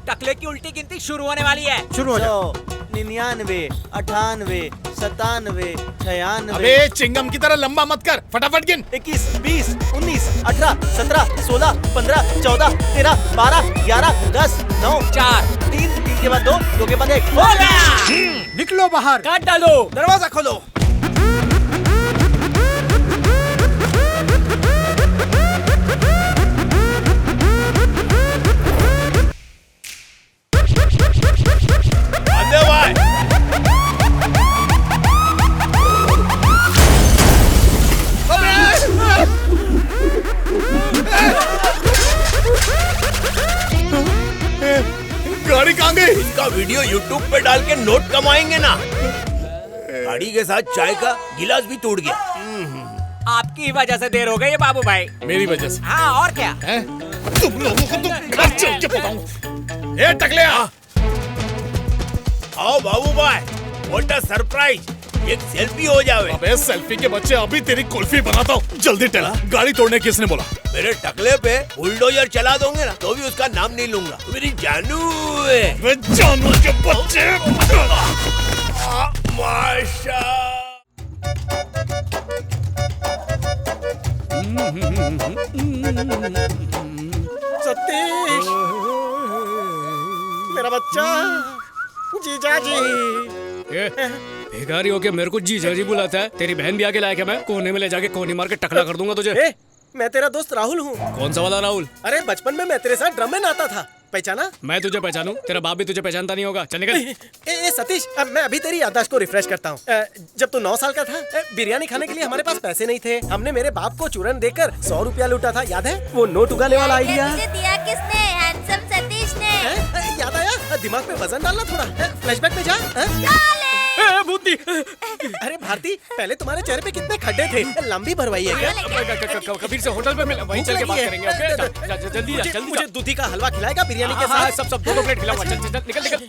टकले की उल्टी गिनती शुरू होने वाली है। शुरू हो जाओ। 99, 98, 97, 96। अबे चिंगम की तरह लंबा मत कर, फटाफट गिन। 21, 20, 19, 18, 17, 16, 15, 14, 13, 12, 11, 10, 9, 4, 3 के बाद 2, 2 के बाद 1। हो गया। निकलो बाहर। काट डालो। दरवाजा खोलो। गाड़ी कहाँ गई? इसका वीडियो YouTube पे डाल के नोट कमाएंगे ना। गाड़ी के साथ चाय का गिलास भी टूट गया। आपकी वजह से देर हो गई है बाबू भाई। मेरी वजह से? हाँ और क्या? तुम लोगों को तो घर चल के बताऊं। ए टकले आ। आओ बाबू भाई, व्हाट अ सरप्राइज। एक सेल्फी हो जावे। अबे सेल्फी के बच्चे, अभी तेरी कुल्फी बनाता हूँ। जल्दी टेला। गाड़ी तोड़ने किसने बोला? मेरे टकले पे बुलडोजर चला दोगे ना तो भी उसका नाम नहीं लूंगा। मेरी जानू है। जानू के बच्चे। माशा। सतीश, मेरा बच्चा। जीजा जी। भिखारी होके मेरे को जीजा जी बुलाता है। तेरी बहन भी आके लाया क्या? मैं कोने में ले जाके कोने मार के टकला कर दूंगा तुझे। मैं तेरा दोस्त राहुल हूँ। कौन सा वाला राहुल? अरे बचपन में मैं तेरे साथ ड्रम में नहाता था। पहचाना? मैं तुझे पहचानूं? तेरा बाप भी तुझे पहचानता नहीं होगा। चल निकल। ए सतीश, अब मैं अभी तेरी याददाश्त को रिफ्रेश करता हूँ। जब तू 9 साल का था, बिरयानी खाने के लिए हमारे पास पैसे नहीं थे। हमने मेरे बाप को चूरन देकर 100 रुपया लूटा था, याद है? वो नोट उगाने वाला आइडिया दिया किसने? हैंडसम सतीश ने। याद आया? दिमाग में वजन डालना थोड़ा। फ्लैशबैक में जा। भूतनी। अरे भारती, पहले तुम्हारे चेहरे पे कितने खड्डे थे, लंबी भरवाई है क्या? कबीर से होटल पे मिल, वहीं चल के बात करेंगे। ओके, जल्दी जा। मुझे दूधी का हलवा खिलाएगा बिरयानी के साथ? सब 2 प्लेट खिलाऊंगा। चल निकल।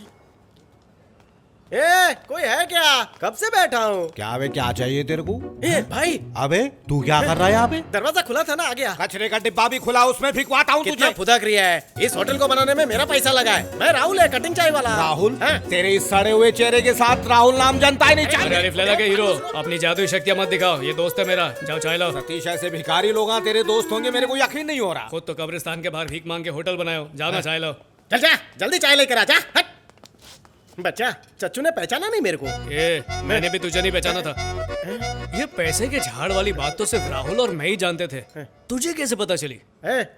ए, कोई है क्या? कब से बैठा हूँ। क्या बे, क्या चाहिए तेरे को? ए भाई, अबे तू क्या कर रहा है यहाँ पे? दरवाजा खुला था ना, आ गया। कचरे का डिब्बा भी खुला, उसमें फिकवाता हूँ कितना तुझे। फुदक रही है। इस होटल को बनाने में मेरा पैसा लगा है। मैं राहुल है, कटिंग चाय वाला। राहुल? तेरे इस सड़े हुए चेहरे के साथ राहुल नाम जनता ही नहीं चाहिए। अरे लैला के हीरो, अपनी जादुई शक्तियां मत दिखाओ। ये दोस्त है मेरा, जाओ चाय लाओ। सतीश, ऐसे भिखारी लोग तेरे दोस्त होंगे, मेरे को यकीन नहीं हो रहा। खुद तो कब्रिस्तान के बाहर भीख मांग के होटल बनायो। जाओ ना चाय लाओ। चल जा, जल्दी चाय लेकर आ जा। हट। बच्चा, चच्चू ने पहचाना नहीं मेरे को। मैंने भी तुझे नहीं पहचाना था। ये पैसे के झाड़ वाली बात तो सिर्फ राहुल और मैं ही जानते थे। तुझे कैसे पता चली?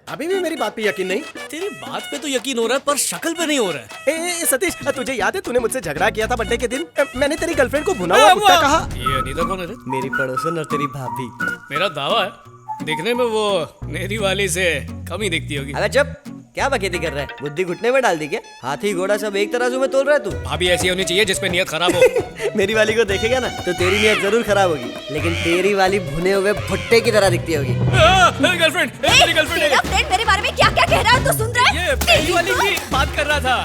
अभी भी मेरी बात पे यकीन नहीं? तेरी बात पे तो यकीन हो रहा है, पर शक्ल पे नहीं हो रहा है। सतीश, तुझे याद है तूने मुझसे झगड़ा किया था बर्थडे के दिन? मैंने तेरी गर्लफ्रेंड को भुना हुआ कुत्ता कहा। ये अनीता कौन है रे? मेरी पड़ोसन और तेरी भाभी। मेरा दावा है, दिखने में वो मेरी वाली से कम ही दिखती होगी। अबे चुप, क्या बकैती कर रहा है? बुद्धि घुटने में डाल दी क्या? हाथी घोड़ा सब एक तराजू में तोल रहा है तू? भाभी ऐसी होनी चाहिए जिसपे नियत खराब हो। मेरी वाली को देखेगा ना तो तेरी नियत जरूर खराब होगी, लेकिन तेरी वाली भुने हुए भुट्टे की तरह दिखती होगी। मेरी गर्लफ्रेंड, मेरी गर्लफ्रेंड। तेरा फ्रेंड मेरे बारे में क्या क्या कह रहा है, तू सुन रहा है? ये पहली वाली की बात कर रहा था।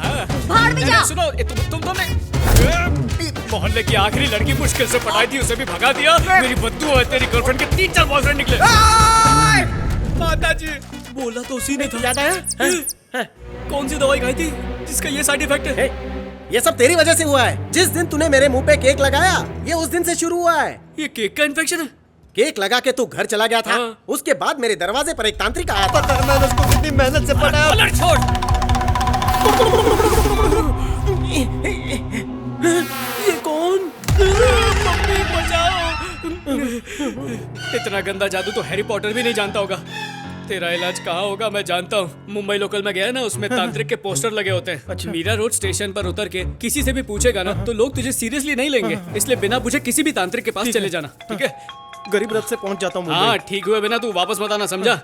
भाड़ में जा। सुनो, तुम दोनों मोहल्ले की आखिरी लड़की मुश्किल से पटाई थी, उसे भी भगा दिया। मेरी बद्दुआ है, तेरी गर्लफ्रेंड के 3-4 बॉयफ्रेंड निकले। माताजी, बोला तो उसी ने था। याद आया? कौन सी दवाई खाई थी जिसका ये साइड इफेक्ट है? ये सब तेरी वजह से हुआ है। जिस दिन तूने मेरे मुंह पे केक लगाया, ये उस दिन से शुरू हुआ है। ये केक का इन्फेक्शन है? केक लगा के तू घर चला गया था। उसके बाद मेरे दरवाजे पर एक तांत्रिक आया था। पता है मैंने उसको कितनी मेहनत से पढ़ाया। छोड़। ये कौन? मम्मी बचाओ। इतना गंदा जादू तो हैरी पॉटर भी नहीं जानता होगा। तेरा इलाज कहाँ होगा मैं जानता हूँ। मुंबई लोकल में गया ना, उसमें तांत्रिक के पोस्टर लगे होते हैं। अच्छा। मीरा रोड स्टेशन पर उतर के किसी से भी पूछेगा ना तो लोग तुझे सीरियसली नहीं लेंगे, इसलिए बिना पूछे किसी भी तांत्रिक के पास चले जाना, ठीक है? गरीब रथ से पहुंच जाता हूँ। हाँ, ठीक हुए बिना तू वापस मत आना, समझा?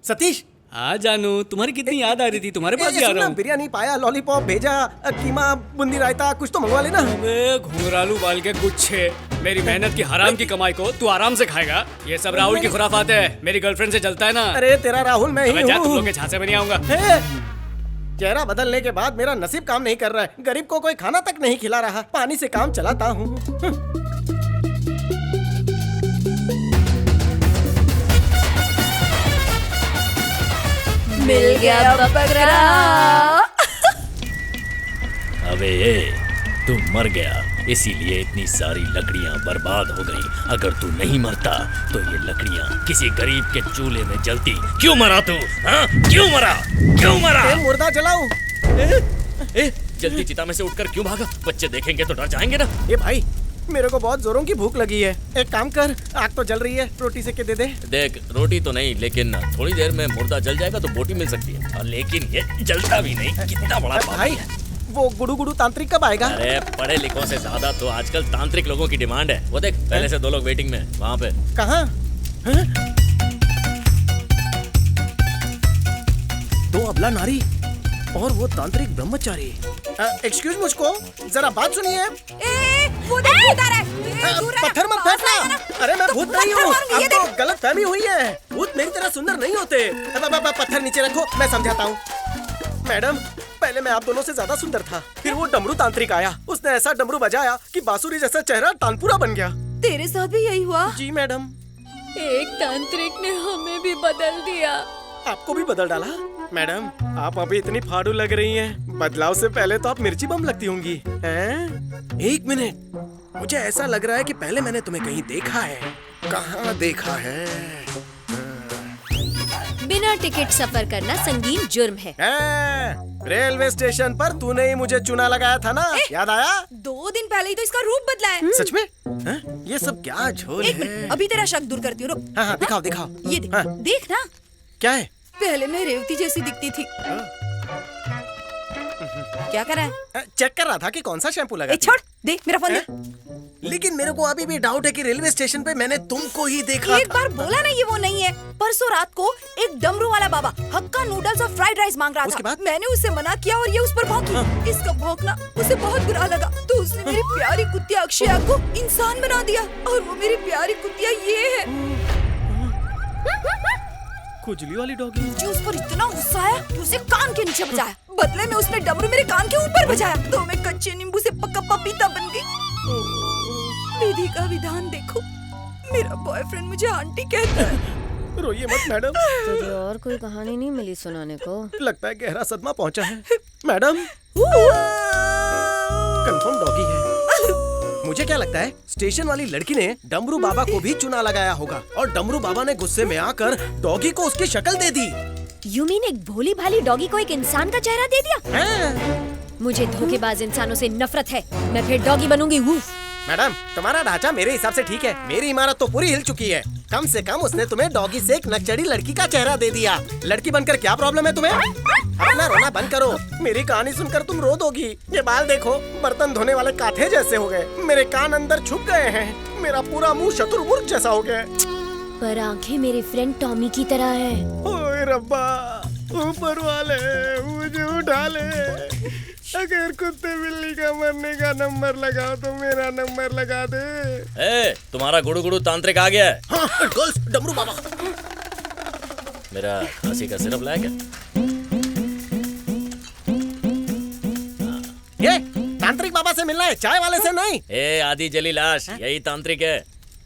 सतीश, हाँ जानू, तुम्हारी कितनी याद आ रही थी, तुम्हारे पास ही आ रहा हूँ। बिरयानी पाया, लॉलीपॉप भेजा, कीमा, बूंदी रायता, कुछ तो मंगवा लेना। घुंघरालू बाल के गुच्छे, मेरी मेहनत की हराम की कमाई को तू आराम से खाएगा। ये सब राहुल की खुराफात है, मेरी गर्लफ्रेंड से जलता है ना। अरे तेरा राहुल मैं ही तुम हूँ। लोग के झांसे में नहीं आऊंगा। चेहरा बदलने के बाद मेरा नसीब काम नहीं कर रहा है। गरीब को कोई खाना तक नहीं खिला रहा, पानी से काम चलाता हूँ। मिल गया बकरा। अबे ये तू मर गया, इसीलिए इतनी सारी लकड़ियां बर्बाद हो गई। अगर तू नहीं मरता तो ये लकड़ियां किसी गरीब के चूल्हे में जलती। क्यों मरा तू? हाँ? क्यों मरा? क्यों मरा? मुर्दा जलाऊं? जल्दी चिता में से उठकर क्यों भागा? बच्चे देखेंगे तो डर जाएंगे ना। ये भाई, मेरे को बहुत जोरों की भूख लगी है। एक काम कर, आग तो जल रही है, रोटी सेक के दे दे। देख, रोटी तो नहीं, लेकिन थोड़ी देर में मुर्दा जल जाएगा तो बोटी मिल सकती है। लेकिन ये जलता भी नहीं। कितना बड़ा भाई है। वो गुडू गुडू तांत्रिक कब आएगा? अरे पढ़े लिखों से ज्यादा तो आजकल तांत्रिक लोगों की डिमांड है। वो देख, पहले से 2 लोग वेटिंग में वहाँ पे। कहाँ? 2 अबला नारी और वो तांत्रिक ब्रह्मचारी। एक्सक्यूज मुझको, जरा बात सुनिए। वो देख उधर है। पत्थर मत फेंकना। अरे मैं भूत नहीं हूँ, आपको गलत फहमी हुई है। भूत मेरी तरह सुंदर नहीं होते। पत्थर नीचे रखो, मैं समझाता हूँ। मैडम, पहले मैं आप दोनों से ज्यादा सुंदर था, फिर वो डमरू तांत्रिक आया, उसने ऐसा डमरू बजाया कि बांसुरी जैसा चेहरा तानपुरा बन गया। तेरे साथ भी यही हुआ? जी मैडम। एक तांत्रिक ने हमें भी बदल दिया। आपको भी बदल डाला? मैडम, आप अभी इतनी फाड़ू लग रही हैं। बदलाव से पहले तो आप मिर्ची बम लगती होंगी। हैं? 1 मिनट, मुझे ऐसा लग रहा है कि पहले मैंने तुम्हें कहीं देखा है। कहाँ देखा है? बिना टिकट सफर करना संगीन जुर्म है। रेलवे स्टेशन पर तूने ही मुझे चूना लगाया था ना, याद आया? 2 दिन पहले ही तो इसका रूप बदला है। सच में? ये सब क्या झोल है? अभी तेरा शक दूर करती हूँ, रुक। हाँ, दिखाओ दिखाओ। ये देख, देख ना। क्या है? पहले मैं रेवती जैसी दिखती थी, क्या कर रहा है? चेक कर रहा था कि कौन सा शैम्पू लगा। छोड़ दे मेरा फोन दे। लेकिन मेरे को अभी भी डाउट है कि रेलवे स्टेशन पे मैंने तुमको ही देखा एक बार बोला ना ये वो नहीं है। परसों रात को एक डमरू वाला बाबा हक्का नूडल्स और फ्राइड राइस मांग रहा था। मैंने उससे मना किया और ये उस पर भौंकी। इसका भौंकना उसे बहुत बुरा लगा तो उसने मेरी प्यारी कुतिया अक्षया को इंसान बना दिया और वो मेरी प्यारी कुतिया ये है। खुजली वाली डॉगी जो उस पर इतना गुस्सा आया कि उसे कान के नीचे बजाया। बदले में उसने डमरू मेरे कान के ऊपर बजाया तो मैं कच्चे नींबू से पक्का पपीता बन गई। विधि का विधान देखो, मेरा बॉयफ्रेंड मुझे आंटी कहता है। रोइए मत मैडम। तुझे और कोई कहानी नहीं मिली सुनाने को? लगता है गहरा सदमा पहुंचा है। मैडम कंफर्म डॉगी है। मुझे क्या लगता है स्टेशन वाली लड़की ने डमरू बाबा को भी चुना लगाया होगा और डमरू बाबा ने गुस्से में आकर डॉगी को उसकी शक्ल दे दी। यू मीन एक भोली भाली डॉगी को एक इंसान का चेहरा दे दिया? मुझे धोखेबाज इंसानों से नफरत है। मैं फिर डॉगी बनूंगी। मैडम तुम्हारा ढांचा मेरे हिसाब से ठीक है। मेरी इमारत तो पूरी हिल चुकी है। कम से कम उसने तुम्हें डॉगी से एक नकचड़ी लड़की का चेहरा दे दिया। लड़की बनकर क्या प्रॉब्लम है तुम्हें? अपना रोना बंद करो। मेरी कहानी सुनकर तुम रो दोगी। ये बाल देखो, बर्तन धोने वाले काठे जैसे हो गए। मेरे कान अंदर छुप गए हैं। मेरा पूरा मुंह शत्रुमुर्ग जैसा हो गया। पर आंखें मेरे फ्रेंड टॉमी की तरह है। ओए रब्बा, ऊपर वाले मुझे उठा ले। अगर कुत्ते बिल्ली का मरने का नंबर लगाओ तो मेरा नंबर लगा दे। तुम्हारा गुड़ू गुड़ू तांत्रिक आ गया है। हाँ, गर्ल्स, डमरू बाबा। मेरा खांसी का सिरप लाया क्या? ये तांत्रिक बाबा से मिलना है, चाय वाले से नहीं। आदि जली लाश, यही तांत्रिक है।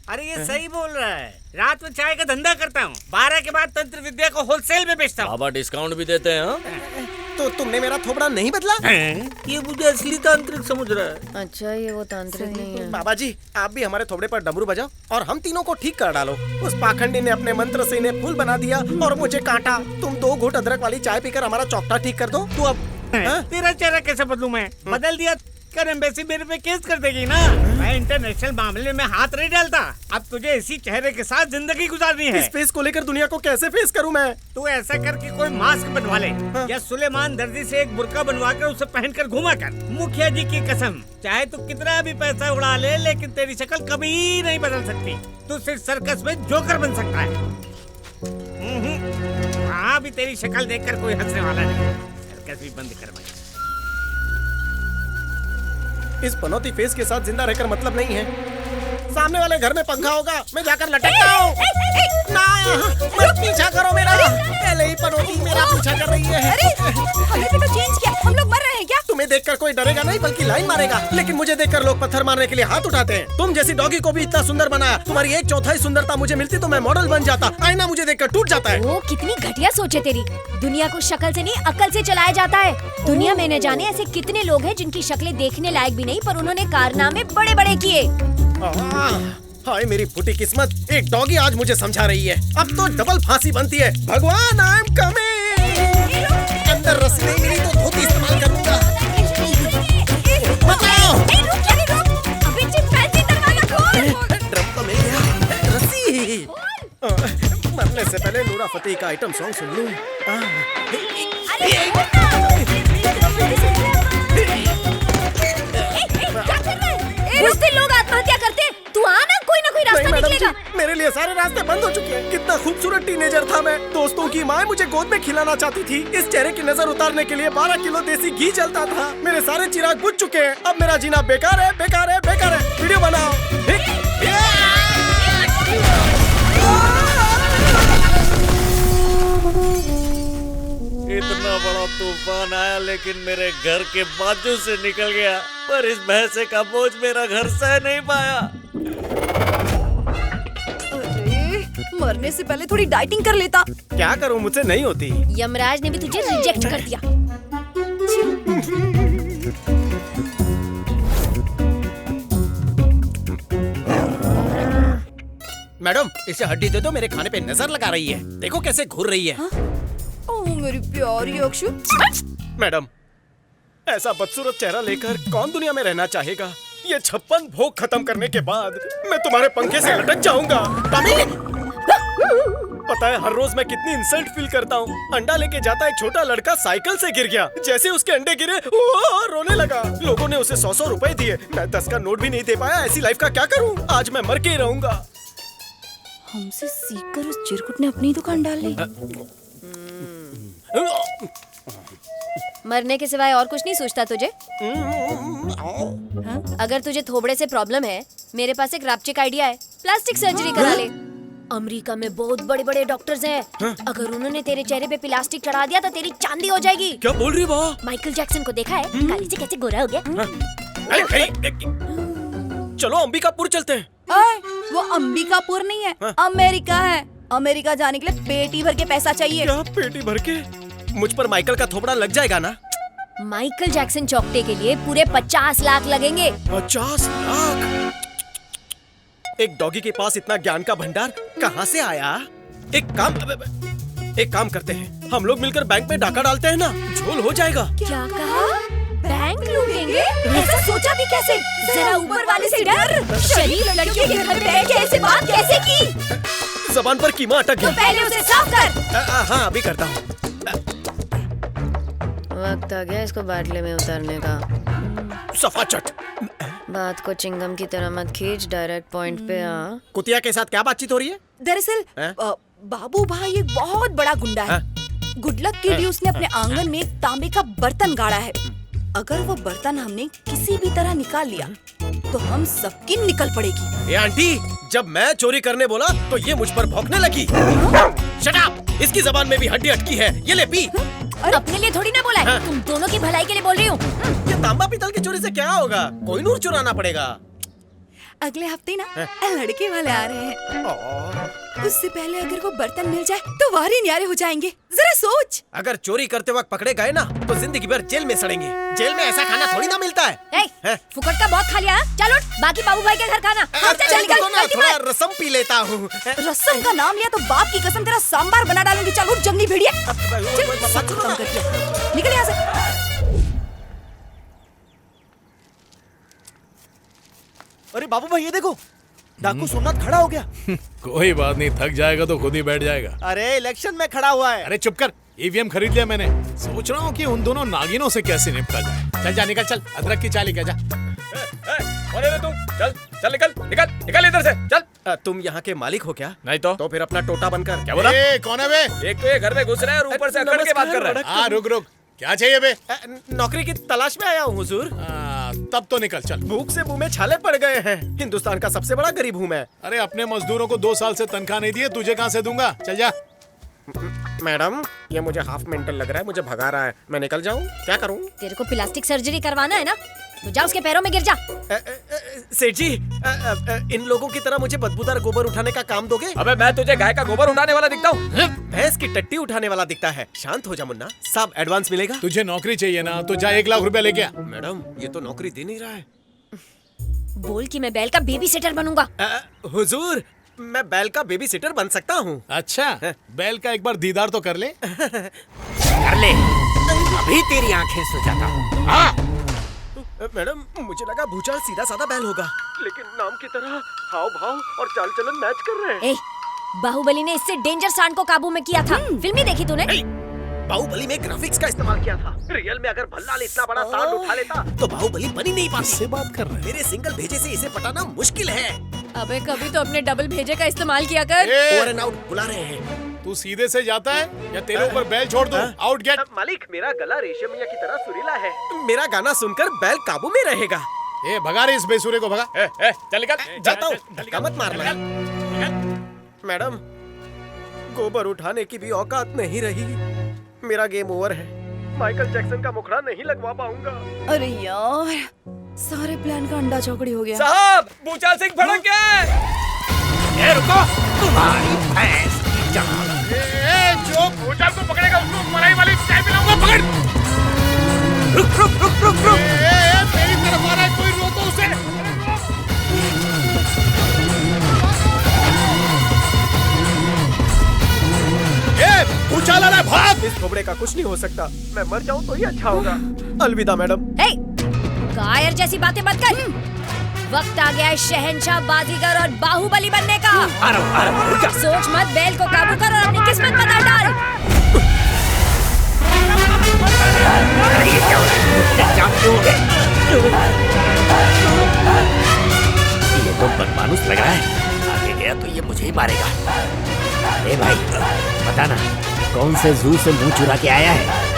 अरे ये सही बोल रहा है। रात में चाय का धंधा करता हूँ, 12 के बाद तंत्र विद्या को होलसेल में बेचता हूँ। बाबा डिस्काउंट भी देते हैं। तो तुमने मेरा थोबड़ा नहीं बदला? ये मुझे असली तांत्रिक समझ रहा है। अच्छा ये वो तांत्रिक नहीं है। बाबा जी आप भी हमारे थोबड़े पर डमरू बजाओ और हम तीनों को ठीक कर डालो। उस पाखंडी ने अपने मंत्र से इन्हें फूल बना दिया और मुझे काटा। तुम 2 घूंट अदरक वाली चाय पीकर हमारा चौकटा ठीक कर दो। तू अब तेरा चेहरा कैसे बदलूं मैं? बदल दिया कर एम्बेसी मेरे पे केस कर देगी ना। मैं इंटरनेशनल मामले में हाथ नहीं डालता। अब तुझे इसी चेहरे के साथ जिंदगी गुजारनी है। इस फेस को लेकर दुनिया को कैसे फेस करूं मैं? तू ऐसा करके कोई मास्क बनवा ले या सुलेमान दर्जी से एक बुर्का बनवा कर उसे पहनकर घूमा कर। मुखिया जी की कसम, चाहे तू कितना भी पैसा उड़ा ले लेकिन तेरी शक्ल कभी नहीं बदल सकती। तू सिर्फ सर्कस में जोकर बन सकता है। हाँ भी तेरी शक्ल देखकर कोई हंसने वाला नहीं। सर्कस भी बंद कर। इस पनौती फेस के साथ जिंदा रहकर मतलब नहीं है। सामने वाले घर में पंखा होगा, मैं जाकर लटकता हूँ। ना, मत पीछा करो मेरा। पहले ही पनौती मेरा पीछा कर रही है। अरे हमने तो चेंज किया। हम लोग मर रहे हैं क्या? तुम्हें देखकर कोई डरेगा नहीं बल्कि लाइन मारेगा। लेकिन मुझे देखकर लोग पत्थर मारने के लिए हाथ उठाते हैं। तुम जैसी डॉगी को भी इतना सुंदर बनाया। तुम्हारी 1/4 सुंदरता मुझे मिलती तो मैं मॉडल बन जाता। आईना मुझे देखकर टूट जाता है। वो कितनी घटिया सोच है तेरी। दुनिया को शक्ल से नहीं अक्ल से चलाया जाता है। दुनिया में न जाने ऐसे कितने लोग हैं जिनकी शक्लें देखने लायक भी नहीं पर उन्होंने कारनामे बड़े बड़े किए। हाय मेरी फूटी किस्मत, एक डॉगी आज मुझे समझा रही है। अब तो डबल फांसी बनती है। भगवान आई एम कमिंग। अंदर रस्सी नहीं मिली तो धोती इस्तेमाल करूंगा। बचाओ। अभी चिंपैंजी दरवाजा खोल। ड्रम तो मिल गया। रस्सी। मरने से पहले नूरा फतेही का आइटम सॉन्ग सुन लूं। बुझते लोग आत्महत्या करते। तू आना, कोई ना कोई रास्ता निकलेगा। मेरे लिए सारे रास्ते बंद हो चुके हैं। कितना खूबसूरत टीनेजर था मैं। दोस्तों की माँ मुझे गोद में खिलाना चाहती थी। इस चेहरे की नजर उतारने के लिए 12 किलो देसी घी चलता था। मेरे सारे चिराग बुझ चुके हैं। अब मेरा जीना बेकार है, बेकार है, बेकार है। वीडियो बनाओ। इतना बड़ा तूफान आया लेकिन मेरे घर के बाजू से निकल गया, पर इस भैंसे का बोझ मेरा घर सह नहीं पाया। अरे मरने से पहले थोड़ी डाइटिंग कर लेता। क्या करूं, मुझसे नहीं होती। यमराज ने भी तुझे रिजेक्ट कर दिया। मैडम इसे हड्डी दे दो, मेरे खाने पे नजर लगा रही है। देखो कैसे घूर रही है। ओह मेरी प्यारी अक्षु। मैडम ऐसा बदसूरत चेहरा लेकर कौन दुनिया में रहना चाहेगा? ये 56 भोग खत्म करने के बाद मैं तुम्हारे पंखे से लटक जाऊंगा। पता है हर रोज मैं कितनी इंसल्ट फील करता हूँ। अंडा लेके जाता एक छोटा लड़का साइकिल से गिर गया, जैसे उसके अंडे गिरे वो रोने लगा। लोगों ने उसे 100 रुपए दिए, मैं 10 का नोट भी नहीं दे पाया। ऐसी लाइफ का क्या करूँ? आज मैं मर के ही रहूंगा। हमसे सीखकर उस चिरकुट ने अपनी दुकान डाल ली। मरने के सिवाय और कुछ नहीं सोचता तुझे? अगर तुझे थोबड़े से प्रॉब्लम है, मेरे पास एक रापचिक आइडिया है। प्लास्टिक सर्जरी करा ले। अमेरिका में बहुत बड़े बड़े डॉक्टर्स हैं। अगर उन्होंने तेरे चेहरे पे प्लास्टिक चढ़ा दिया तो तेरी चांदी हो जाएगी। क्या बोल रही वाह? माइकल जैक्सन को देखा है? काली से कैसे गोरा हो गया? चलो अंबिकापुर चलते हैं। वो अंबिकापुर नहीं है, अमेरिका है। अमेरिका जाने के लिए पेटी भर के पैसा चाहिए। क्या पेटी भर के? मुझ पर माइकल का थोपड़ा लग जाएगा ना? माइकल जैक्सन चौकटे के लिए पूरे 50 लाख लगेंगे। 50 लाख? एक डॉगी के पास इतना ज्ञान का भंडार कहाँ से आया? एक काम करते हैं, हम लोग मिलकर बैंक में डाका डालते हैं ना, झोल हो जाएगा। क्या कहा? बैंक लूटेंगे? ऐसा सोचा भी कैसे? जरा ऊपर वाले से डर। शरीफ लड़कियों के घर बैठ के ऐसे बात कैसे की? जबान पर कीमा अटक गया। तो पहले उसे साफ कर। हाँ अभी करता हूँ। वक्त आ गया इसको बाटले में उतारने का। सफा चट। बात को चिंगम की तरह मत खींच, डायरेक्ट पॉइंट पे आ। कुतिया के साथ क्या बातचीत हो रही है? दरअसल बाबू भाई एक बहुत बड़ा गुंडा है। गुडलक के लिए उसने अपने आंगन में एक तांबे का बर्तन गाड़ा है। अगर वो बर्तन हमने किसी भी तरह निकाल लिया तो हम सबकी निकल पड़ेगी। ये आंटी, जब मैं चोरी करने बोला तो ये मुझ पर भौंकने लगी। Shut up! इसकी जबान में भी हड्डी अटकी है। ये ले पी। अपने लिए थोड़ी ना बोला है, तुम दोनों की भलाई के लिए बोल रही हूँ। ये तांबा पीतल की चोरी से क्या होगा? कोई नूर चुराना पड़ेगा। अगले हफ्ते ना लड़के वाले आ रहे हैं। उससे पहले अगर वो बर्तन मिल जाए तो वारे न्यारे हो जाएंगे। जरा सोच। अगर चोरी करते वक्त पकड़े गए ना तो जिंदगी भर जेल में सड़ेंगे। जेल में ऐसा खाना थोड़ी ना मिलता है। फुकट का बहुत खा लिया। चलो बाकी बाबू भाई के घर खाना। चल थोड़ा रसम पी लेता हूँ। रसम का नाम लिया तो बाप की कसम तेरा सांबार बना डालूंगी। चलो जंगली भेड़िया, निकल यहाँ से। अरे बाबू भाई ये देखो, डाकू सोमनाथ खड़ा हो गया। कोई बात नहीं, थक जाएगा तो खुद ही बैठ जाएगा। अरे इलेक्शन में खड़ा हुआ है। अरे चुप कर, ईवीएम खरीद लिया मैंने। सोच रहा हूँ कि उन दोनों नागिनों से कैसे निपटा जाए। चल जा, निकल चल, अदरक की चाय लेके जा। तुम चल चल, निकल निकल निकल इधर से चल। तुम यहाँ के मालिक हो क्या? नहीं तो फिर अपना टोटा बनकर। क्या बोला? कौन है बे? एक तो ये घर में घुस रहा है और ऊपर से अकड़ के बात कर रहा है। हाँ रुक रुक, क्या चाहिए बे? नौकरी की तलाश में आया हूँ हुजूर। तब तो निकल चल। भूख से मुंह में छाले पड़ गए हैं। हिंदुस्तान का सबसे बड़ा गरीब हूँ मैं। अरे अपने मजदूरों को 2 साल से तनख्वाह नहीं दिए, तुझे कहाँ से दूंगा? चल जा। मैडम ये मुझे हाफ मेंटल लग रहा है, मुझे भगा रहा है। मैं निकल जाऊँ? क्या करूँ? तेरे को प्लास्टिक सर्जरी करवाना है ना, तो जा उसके पैरों में गिर जा। सेठ जी, इन लोगों की तरह मुझे बदबूदार गोबर उठाने का काम दोगे? अबे मैं तुझे गाय का गोबर उठाने वाला दिखता हूँ? भैंस की टट्टी उठाने वाला दिखता है। शांत हो जा मुन्ना साहब, एडवांस मिलेगा? तुझे नौकरी चाहिए ना, तो जा 1 लाख रुपया लेके आ। मैडम ये तो नौकरी दे नहीं रहा है। बोल कि मैं बैल का बेबी सिटर बनूंगा। हुजूर मैं बैल का बेबी सिटर बन सकता हूँ। अच्छा, बैल का एक बार दीदार तो कर ले। कर ले, अभी तेरी आंखें सुझाता हूँ। मैडम मुझे लगा भूचाल सीधा साधा बैल होगा, लेकिन नाम की तरह हाव भाव और चाल चलन मैच कर रहे हैं। बाहुबली ने इससे डेंजर सांड को काबू में किया था। फिल्म देखी तूने? बाहुबली में ग्राफिक्स का इस्तेमाल किया था। रियल में अगर भल्लाल इतना बड़ा सांड उठा लेता तो बाहुबली बनी नहीं पाती। इससे बात कर रहे हैं। मेरे सिंगल भेजे से इसे पटाना मुश्किल है। अबे कभी तो अपने डबल भेजे का इस्तेमाल किया कर। ओवर एंड आउट बुला रहे हैं। तू सीधे से जाता है या तेरे ऊपर बैल छोड़ दूं? Out get. मालिक मेरा गला रेशमिया की तरह सुरीला है। मेरा गाना सुनकर बैल काबू में रहेगा। ए भगा रे इस बेसुरे को, भगा। चल निकल। जाता हूँ, धक्का मत मारना। मैडम गोबर उठाने की भी औकात नहीं रही। मेरा गेम ओवर है। माइकल जैक्सन का मुखड़ा नहीं लगवा पाऊंगा। अरे यार, सारे प्लान का अंडा चौकड़ी हो गया। साहब भूचाल सिंह भड़क गया है। ए रुको, तुम्हारी भैंस की जान। जो भूचाल को पकड़ेगा उसको मलाई वाली चाय पिलाऊंगा। पकड़। रुक रुक रुक रुक रुक। मेरी तरफ आ रहा है, कोई रोको उसे। भूचाल आ रहा है, भाग। इस थोबड़े का कुछ नहीं हो सकता। मैं मर जाऊं तो ही अच्छा होगा। अलविदा मैडम। कायर जैसी बातें मत कर। वक्त आ गया है शहंशाह, बाजीगर और बाहुबली बनने का। रुक जा। सोच मत, बैल को काबू कर और अपनी किस्मत बता डाल। ये तो बदमानुस लग रहा है, आगे गया तो ये मुझे ही मारेगा। अरे भाई बता ना, कौन से जू से मुंह चुरा के आया है?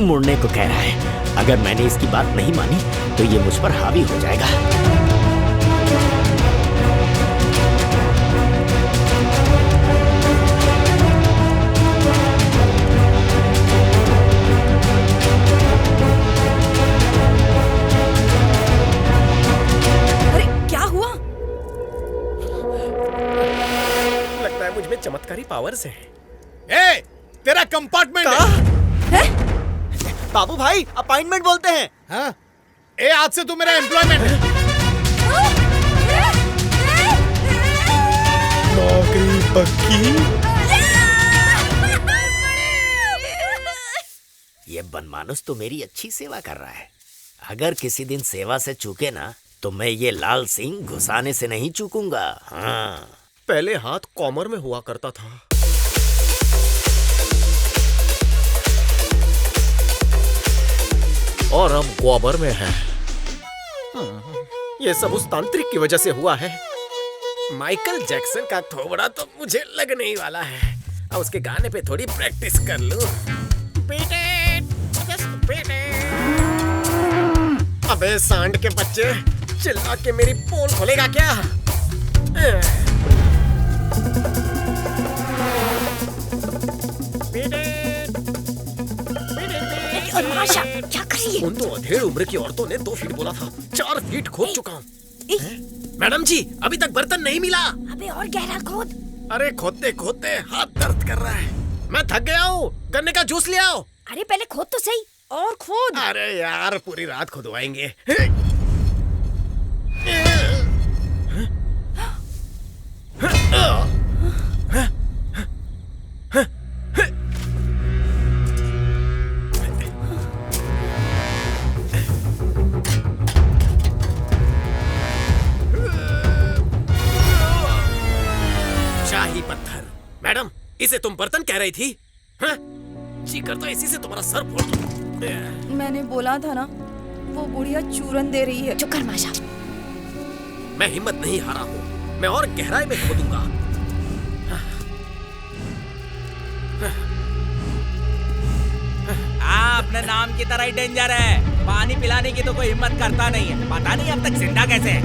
मुड़ने को कह रहा है। अगर मैंने इसकी बात नहीं मानी तो ये मुझ पर हावी हो जाएगा। अरे क्या हुआ? लगता है मुझ में चमत्कारी पावर्स हैं। ए, तेरा कंपार्टमेंट है। बाबू भाई अपॉइंटमेंट बोलते हैं। हाँ? ए, आज से तू मेरा एम्प्लॉयमेंट है। नौकरी पक्की। ये बनमानुस तो मेरी अच्छी सेवा कर रहा है। अगर किसी दिन सेवा से चूके ना तो मैं ये लाल सिंह घुसाने से नहीं चूकूंगा। हाँ। पहले हाथ कॉमर में हुआ करता था, और अब ग्वाबर में है। ये सब उस तांत्रिक की वजह से हुआ है। माइकल जैक्सन का थोबड़ा तो मुझे लगने ही वाला है। अब उसके गाने पे थोड़ी प्रैक्टिस कर लूं। अबे सांड के बच्चे, चिल्ला के मेरी पोल खोलेगा क्या? और माशा क्या कर रही है? उन तो अधेड़ उम्र की औरतों ने 2 फीट बोला था, 4 फीट खोद चुका हूँ। मैडम जी, अभी तक बर्तन नहीं मिला। अबे और गहरा खोद। अरे खोदते खोदते हाथ दर्द कर रहा है। मैं थक गया हूँ, गन्ने का जूस ले आओ। अरे पहले खोद तो सही। और खोद। अरे यार पूरी रात खुदवाएंगे। शाही पत्थर। मैडम, इसे तुम बर्तन कह रही थी? हाँ? जी करता इसी से तुम्हारा सर फोड़ दूं। मैंने बोला था ना, वो बुढ़िया चूरन दे रही है। चुप कर माशा। मैं हिम्मत नहीं हारा हूँ, मैं और गहराई में खोदूंगा। अपने नाम की तरह ही डेंजर है। पानी पिलाने की तो कोई हिम्मत करता नहीं है। पता नहीं अब तक जिंदा कैसे है।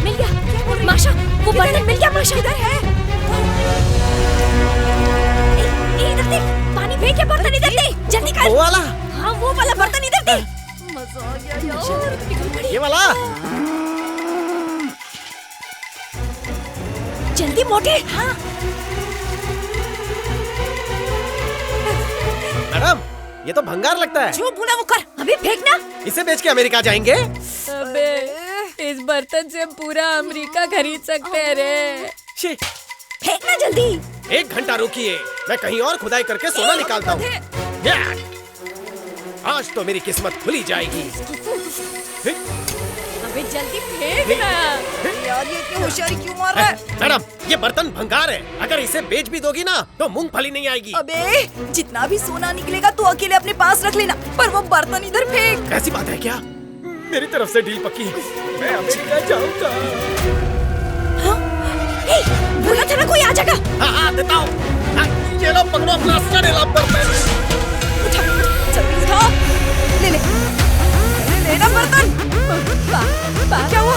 मिल गया माशा, वो बर्तन मिल गया माशा। इधर है। इधर दे, पानी फेंक के बर्तन इधर दे, जल्दी कर। वो वाला? हाँ वो वाला बर्तन इधर दे। मजा आ गया यार। ये वाला? जल्दी मोटे। हाँ। मैडम, ये तो भंगार लगता है। जो बोला वो कर, अभी फेंकना। इसे बेच के अमेरिका जाएंगे। अबे इस बर्तन से हम पूरा अमेरिका खरीद सकते हैं रे। फेंकना जल्दी। 1 घंटा रुकिए, मैं कहीं और खुदाई करके सोना निकालता हूँ। आज तो मेरी किस्मत खुली जाएगी। अबे जल्दी फेंकना। यार ये इतनी होशियारी क्यों मार रहा है? मैडम, ये बर्तन भंगार है। अगर इसे बेच भी दोगी ना तो मूंगफली नहीं आएगी। अबे जितना भी सोना निकलेगा तू अकेले अपने पास रख लेना, पर वो बर्तन इधर फेंक। ऐसी बात है क्या? मेरी तरफ से डील पक्की है। मैं अमेरिका जाऊंगा। बोला था ना कोई आ जाएगा। हाँ देता हूँ। ये लो पकड़ो अपना सड़ेला बर्तन। जल्दी उठा, ले ले लेना बर्तन। क्या हुआ?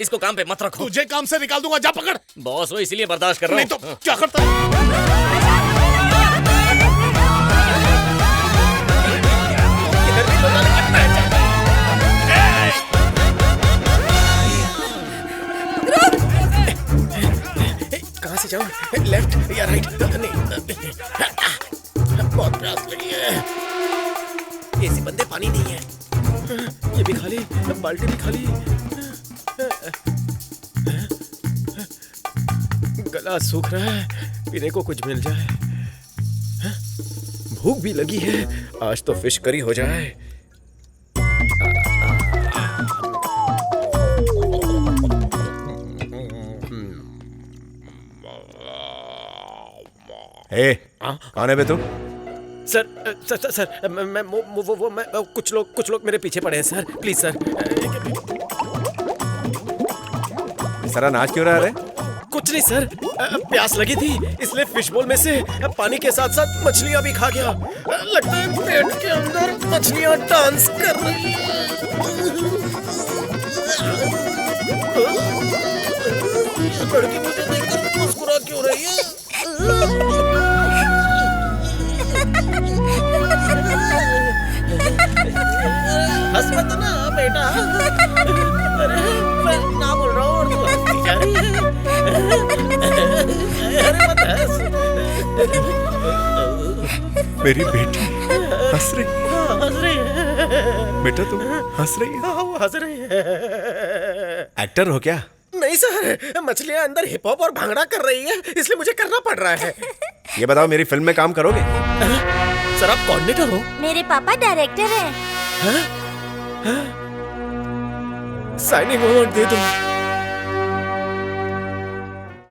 इसको काम पे मत रखो। तुझे काम से निकाल दूंगा, जा पकड़। बॉस हो इसलिए बर्दाश्त कर रहा हूँ। नहीं तो क्या करता है? कहाँ से जाऊँ? लेफ्ट या राइट? नहीं, बहुत प्यास लगी है। ऐसे बंदे पानी नहीं है। ये भी खाली, बाल्टी भी खाली। गला सूख रहा है, पीने को कुछ मिल जाए। भूख भी लगी है, आज तो फिश करी हो जाए। कौन है बे तू? सर मैं कुछ लोग मेरे पीछे पड़े हैं सर, प्लीज सर। सारा नाच क्यों रहा है? कुछ नहीं सर, प्यास लगी थी इसलिए फिश बोल में से पानी के साथ साथ मछलियां भी खा गया। लगता है पेट के अंदर मछलियां डांस कर रही हैं। लड़की मुझे देखकर मुस्कुरा क्यों रही है? हंस मत ना बेटा। अरे मैं ना बोल रहा हूँ और तू हंसती जा रही है। अरे मत हंस। मेरी बेटी हंस रही है। हंस रही है। बेटा तुम हंस रही है? हाँ, वो हंस रही है। एक्टर हो क्या? नहीं सर, मछलियाँ अंदर हिप हॉप और भांगड़ा कर रही है इसलिए मुझे करना पड़ रहा है। ये बताओ मेरी फिल्म में काम करोगे? सर आप कोऑर्डिनेटर हो? मेरे पापा डायरेक्टर हैं। साइनिंग ओवर दे दो।